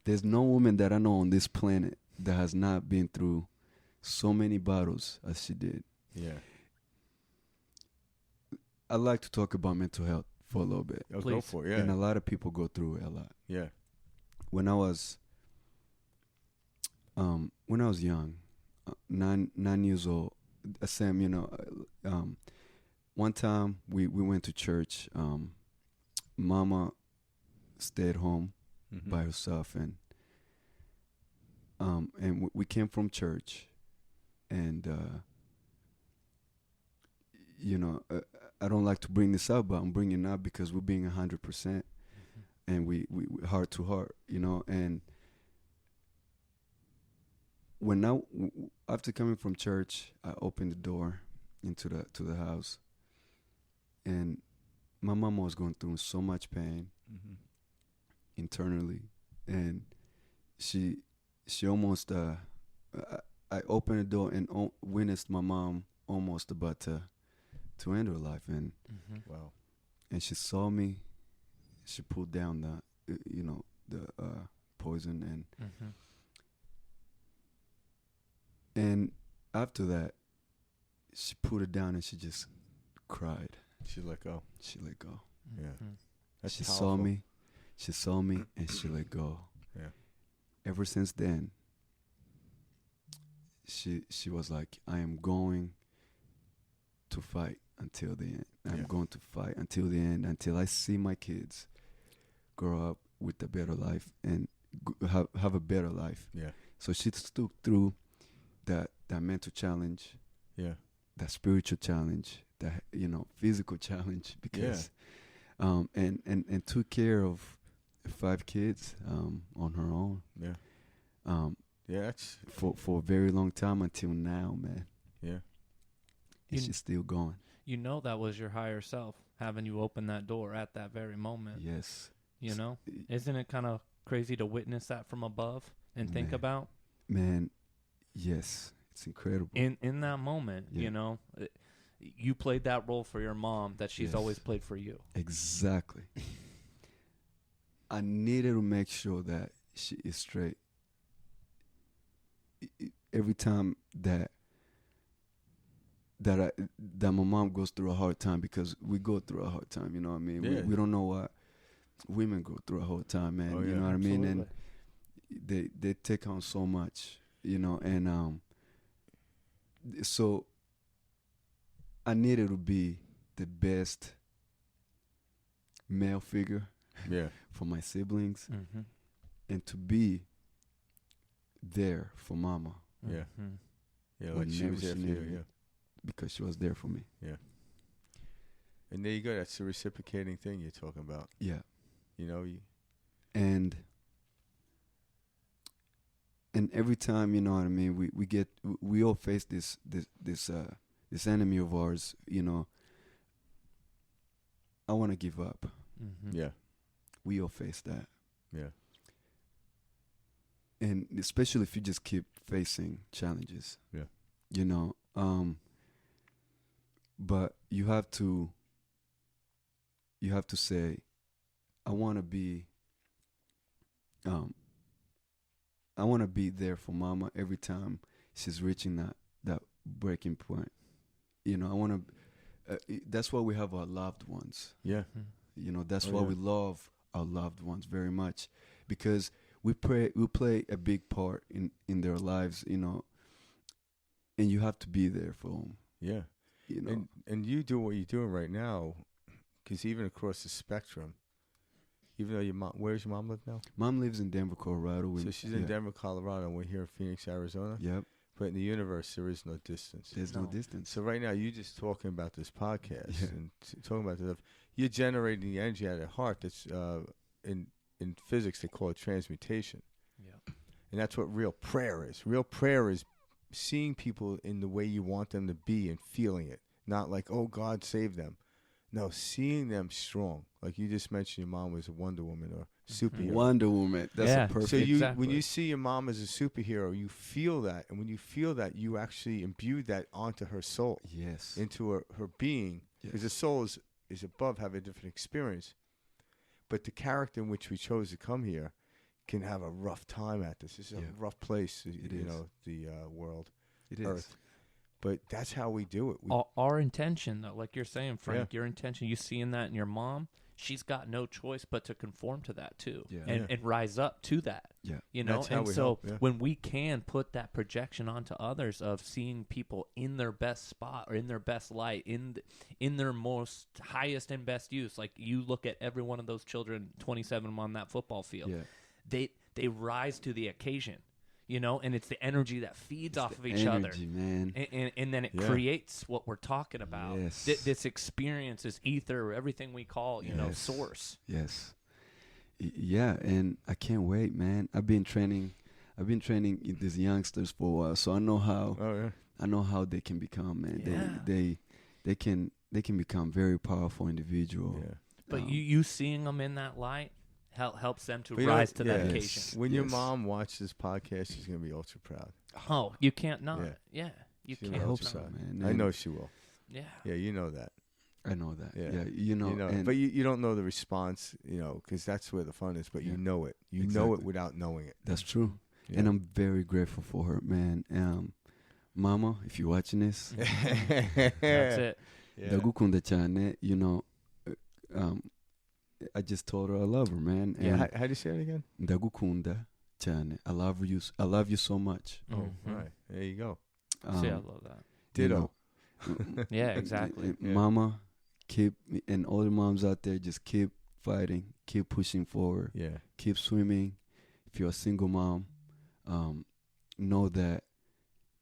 There's no woman that I know on this planet that has not been through so many battles as she did. Yeah. I like to talk about mental health for a little bit. Oh, go Please. for it. Yeah. And a lot of people go through it a lot. Yeah. When I was young, 9 years old, Sam, one time we went to church. Mama stayed home by herself, and we came from church, and I don't like to bring this up, but I'm bringing it up because we're being 100%, and we heart to heart, and after coming from church, I opened the door into the house, and my mama was going through so much pain internally, and she almost I opened the door and witnessed my mom almost about to end her life, and Wow. and she saw me. She pulled down the poison, and after that, she put it down and she just cried. She let go. She let go. Yeah. That's She powerful. saw me, and she let go. Yeah. ever since then, she was like, I am going to fight until the end. I'm going to fight until the end, until I see my kids grow up with a better life and have a better life. Yeah. So she stuck through that mental challenge, that spiritual challenge, that physical challenge, because and took care of 5 kids on her own. That's for a very long time until now, man. And she's still going. You know that was your higher self having you open that door at that very moment. Yes. You know? Isn't it kind of crazy to witness that from above and think about? Man, yes. It's incredible. In that moment, you know, you played that role for your mom that she's always played for you. Exactly. I needed to make sure that she is straight. Every time that my mom goes through a hard time, because we go through a hard time, you know what I mean? Yeah. We don't know what women go through a hard time, man. Oh, you yeah, know what I mean? And absolutely. they take on so much, you know, and so I needed to be the best male figure for my siblings, and to be there for mama. Like she was there for you, because she was there for me. And there you go. That's the reciprocating thing you're talking about. Yeah. You know, and every time, you know what I mean, we all face this enemy of ours, you know. I want to give up. We all face that. And especially if you just keep facing challenges. You know, but you have to say, I want to be there for mama every time she's reaching that breaking point. You know, I want to that's why we have our loved ones. You know, that's why we love our loved ones very much, because we play a big part in their lives, you know, and you have to be there for them. You know, and you do what you're doing right now, because even across the spectrum, even though your mom, where's your mom live now? Mom lives in Denver, Colorado. So she's in Denver, Colorado, and we're here in Phoenix, Arizona. But in the universe, there is no distance. There's no distance. So right now, you're just talking about this podcast and talking about this stuff. You're generating the energy out of the heart. That's in physics, they call it transmutation. And that's what real prayer is. Real prayer is seeing people in the way you want them to be and feeling it. Not like, oh, God save them. No, seeing them strong. Like you just mentioned, your mom was a Wonder Woman or superhero. Wonder Woman. That's a perfect. So when you see your mom as a superhero, you feel that. And when you feel that, you actually imbue that onto her soul. Into her being. Because the soul is above, have a different experience. But the character in which we chose to come here can have a rough time at this. This is a rough place, you know, the world, Earth. But that's how we do it. Our intention, though, like you're saying, Frank, your intention, you seeing that in your mom, she's got no choice but to conform to that, too, and rise up to that. You know, and so when we can put that projection onto others of seeing people in their best spot or in their best light, in their most highest and best use, like you look at every one of those children, 27 on that football field, they rise to the occasion. You know, and it's the energy that feeds off of each other, man. And then it creates what we're talking about. This experience, this ether, everything we call, you know, source. Yeah, and I can't wait, man. I've been training these youngsters for a while, so I know how. I know how they can become, man. They can become very powerful individual. But you seeing them in that light helps them to rise to that occasion. When your mom watches this podcast, she's gonna be ultra proud. Oh, you can't not. You can't. I hope so, man. I know she will. Yeah, you know that. I know that. Yeah, you know. But you don't know the response, you know, because that's where the fun is. But you know it. You know it without knowing it. That's true. And I'm very grateful for her, man. Mama, if you're watching this, that's it. Ndagukunda cyane, you know. I just told her I love her, man. And how do you say it again? Ndagukunda Chane, I love you. I love you so much. Oh, right. There you go. See, I love that. Ditto. Yeah, exactly. Yeah. Mama, and all the moms out there, just keep fighting, keep pushing forward, Yeah. keep swimming. If you're a single mom, know that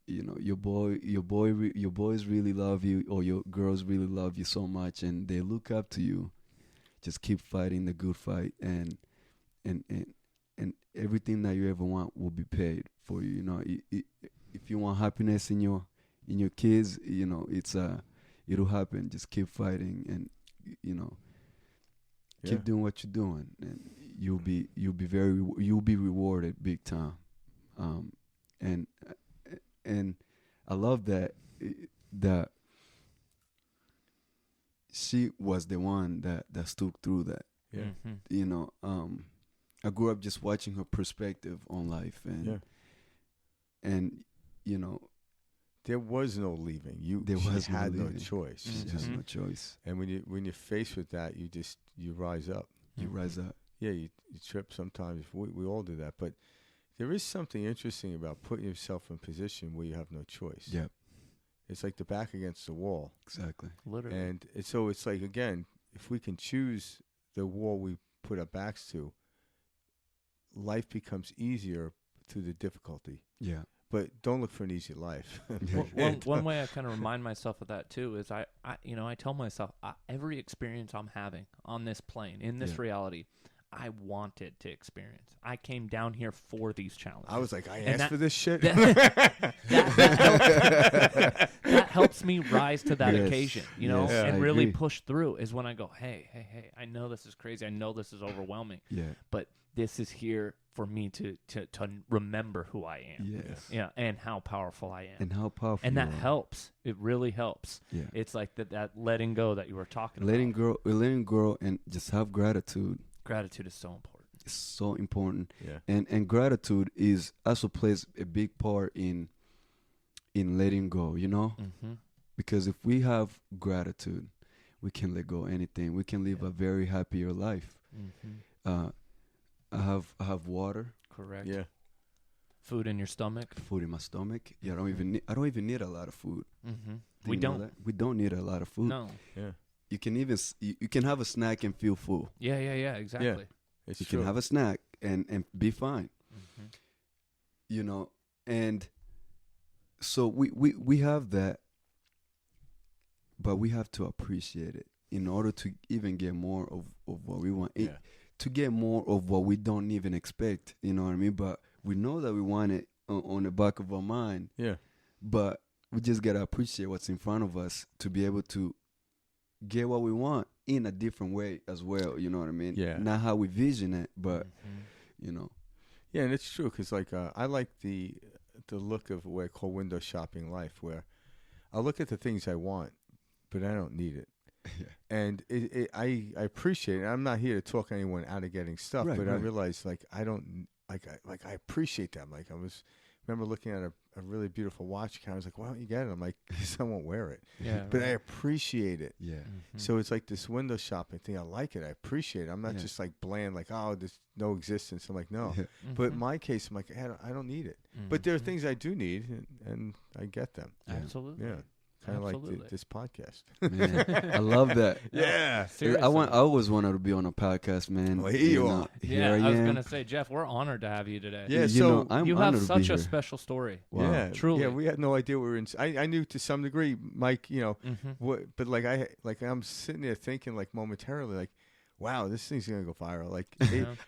your boys really love you, or your girls really love you so much, and they look up to you. Just keep fighting the good fight, and everything that you ever want will be paid for you. If you want happiness in your kids, it'll happen. Just keep fighting, and keep doing what you're doing, and you'll be rewarded big time. And I love that she was the one that stuck through that. Yeah. I grew up just watching her perspective on life, and there was no leaving. You had no choice. Just no choice. And when you're faced with that, you rise up. You rise up. Yeah, you trip sometimes. We all do that, but there is something interesting about putting yourself in a position where you have no choice. Yep. It's like the back against the wall. Exactly. Literally. And so it's like, again, if we can choose the wall we put our backs to, life becomes easier through the difficulty. Yeah. But don't look for an easy life. One way I kind of remind myself of that too is I tell myself every experience I'm having on this plane, in this reality, I wanted to experience. I came down here for these challenges. I was like, I asked for this shit. That helps me rise to that occasion, and really push through. Is when I go, hey, I know this is crazy. I know this is overwhelming. Yeah. But this is here for me to remember who I am. Yes. Yeah, and how powerful I am. And how powerful. And that you are. helps. It really helps. Yeah. It's like that letting go that you were talking letting about. go, and just have gratitude. Gratitude is so important. It's so important. Yeah. And gratitude also plays a big part in letting go, Mm-hmm. Because if we have gratitude, we can let go of anything. We can live a very happier life. Mm-hmm. I have water. Correct. Yeah. Food in your stomach. Food in my stomach. Yeah, I don't even need a lot of food. Mm-hmm. Do We you know don't. that? We don't need a lot of food. No. Yeah. You can even you can have a snack and feel full. Yeah. Exactly. It's You true. can have a snack and be fine. Mm-hmm. And so we have that, but we have to appreciate it in order to even get more of what we want. Yeah. To get more of what we don't even expect, you know what I mean? But we know that we want it on the back of our mind. Yeah. But we just got to appreciate what's in front of us to be able to get what we want in a different way as well, you know what I mean? Yeah. Not how we vision it, but, Yeah, and it's true because I like the look of what I call window shopping life, where I look at the things I want, but I don't need it. Yeah. And I appreciate it. I'm not here to talk anyone out of getting stuff, Right, but I right. realize I don't I appreciate them. Like remember looking at a really beautiful watch. I was like, why don't you get it? I'm like, because I won't wear it. Yeah. But I appreciate it. Yeah. Mm-hmm. So it's like this window shopping thing. I like it. I appreciate it. I'm not Yeah. just like bland, like, oh, there's no existence. I'm like, no. Yeah. But in my case, I'm like, I don't need it. But there are things I do need, and I get them. Absolutely. Yeah. Kind of like Absolutely. this podcast. Man, I love that. Yeah. Seriously. I always wanted to be on a podcast, man. Well, here you are. Yeah, Here I was am. gonna say, Jeff, we're honored to have you today. Yeah, You so know, I'm you honored have to such be a here. special story. Wow. Yeah, Truly. Yeah, we had no idea we were in. I knew to some degree, Mike. Mm-hmm. But I'm sitting there thinking like momentarily, like, wow, this thing's gonna go viral. Like,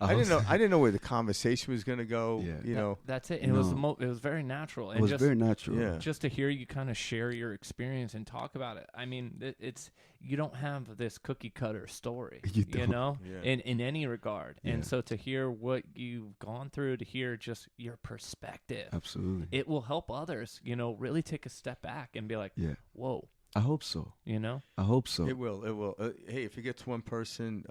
I didn't know where the conversation was gonna go. Yeah. That's it. And it was very natural. And It was just, very natural. Yeah. just to hear you kind of share your experience and talk about it. I mean, it's you don't have this cookie cutter story, You don't. Yeah. in any regard. Yeah. And so to hear what you've gone through, to hear just your perspective, Absolutely. it will help others, really take a step back and be like, Yeah. whoa, I hope so. I hope so. It will. It will. Hey, if it gets one person,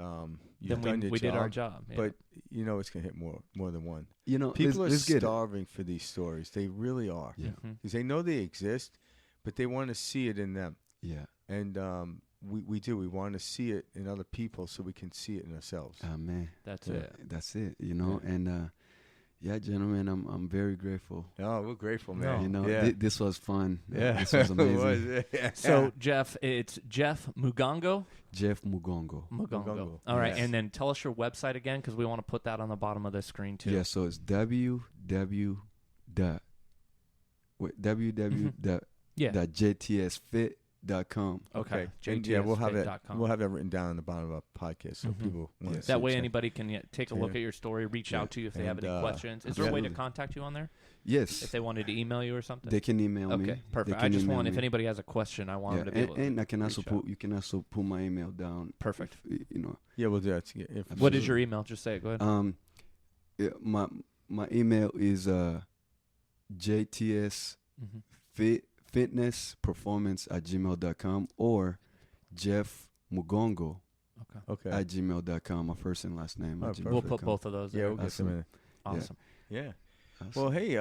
you've then done your we job. did our job. Yeah. But it's gonna hit more than one. let's People are get it. starving for these stories. They really are. Yeah. Mhm. Because they know they exist, but they want to see it in them. Yeah. And we do. We want to see it in other people so we can see it in ourselves. Man. That's Yeah. it. That's it. Yeah. And Yeah, gentlemen, I'm very grateful. Oh, we're grateful, man. You know, yeah. this was fun. Yeah. This was amazing. It was, yeah. So, Jeff, it's Jeff Mugongo. Jeff Mugongo. Mugongo. All right, Yes. and then tell us your website again, because we want to put that on the bottom of the screen too. Yeah, so it's www.jtsfit.com. Okay. And yeah, we'll have it. jtsfit.com. We'll have it written down on the bottom of our podcast, so people want to. That way, anybody can take a look Yeah. at your story, reach Yeah. out to you if they have And, any questions. Is there a way to absolutely. contact you on there Yes, if they wanted to email you or something? they can email me. Okay, perfect. They I can just email want, if me. anybody has a question, I want Yeah, them to be able to. and I can also reach out. you can also put my email down. Perfect. If, you know. Yeah, we'll do that. To get information. What is your email? Just say it. Go ahead. Yeah, my email is JTS Mhm. fitnessperformance@gmail.com or Jeff Mugongo Okay. at gmail.com. My first and last name. Oh, at perfect. We'll gmail.com. put both of those Yeah, there. we'll get some in. Awesome. Yeah. Awesome. Well, hey,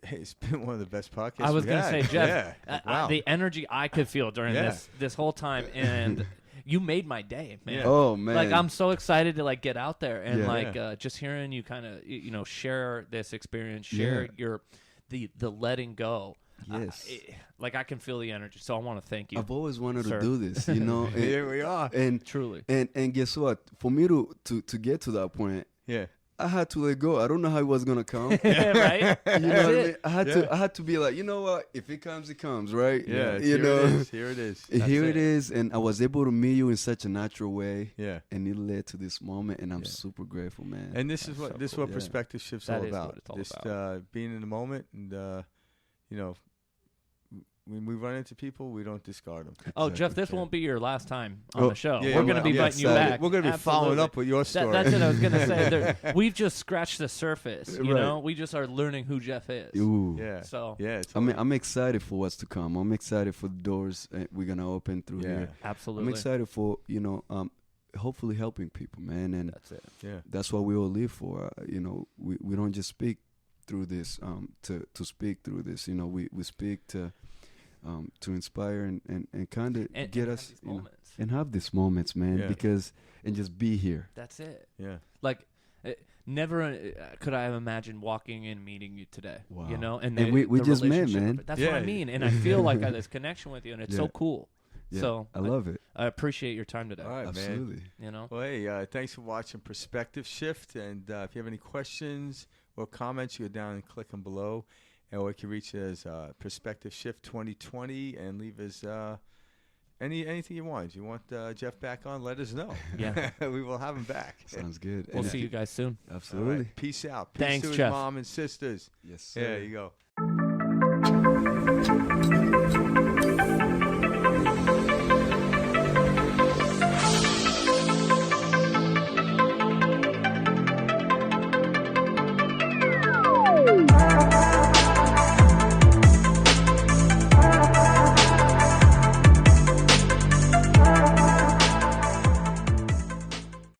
it's been one of the best podcasts. I was going to say, Jeff, Yeah. Wow. the energy I could feel during Yeah. this whole time, and you made my day, man. Yeah. Oh man! Like, I'm so excited to like get out there and Yeah. like just hearing you kind of share this experience, share your the letting go. Yes. Like I can feel the energy, so I want to thank you. I've always wanted sir. to do this, you know. and, Here we are. and Truly. and guess what? For me to get to that point, Yeah. I had to let go. I don't know how it was gonna come. Right? You know That's what I it. mean? I had to be like, you know what? If it comes, it comes, right? Yeah. You know. Here it is. Here it. it is, and I was able to meet you in such a natural way, Yeah. and it led to this moment, and I'm Yeah. super grateful, man. And this is That's what so cool. Yeah. perspective shift's That all is about. what it's all Just about. being in the moment, and when we run into people, we don't discard them. Oh, Jeff, this Yeah. won't be your last time on the show. Yeah, We're going to be I'm inviting you excited. back. We're going to be following Absolutely. up with your story. That's it. I was going to say. We've just scratched the surface. You Right. know, we just are learning who Jeff is. Ooh. Yeah. So Yeah. It's I'm excited for what's to come. I'm excited for the doors we're gonna open through Yeah. here. absolutely. I'm excited for hopefully helping people, man, and That's it. Yeah. that's what we all live for. We don't just speak through this to speak through this. You know, we speak to inspire and kind of And get have us these moments. and have these moments, man, Yeah. and just be here. That's it. Yeah. Like, never could I have imagined walking in, meeting you today. Wow. You know, And we just met, relationship man. of it. That's what I Yeah. mean, and I feel like I have this connection with you, and it's so Yeah. cool. Yeah, So I love it. I appreciate your time today. All right, man. Absolutely. You know, Well, hey, thanks for watching Perspective Shift. And if you have any questions or comments, you go down and click them below. Or you can reach us Perspective Shift 2020 and leave us anything you want. If you want Jeff back on, let us know. Yeah. We will have him back. Sounds good. we'll And see you guys soon. All Absolutely. right. Peace out. Peace Thanks, to his Jeff. mom and sisters. Yes, sir. There you go.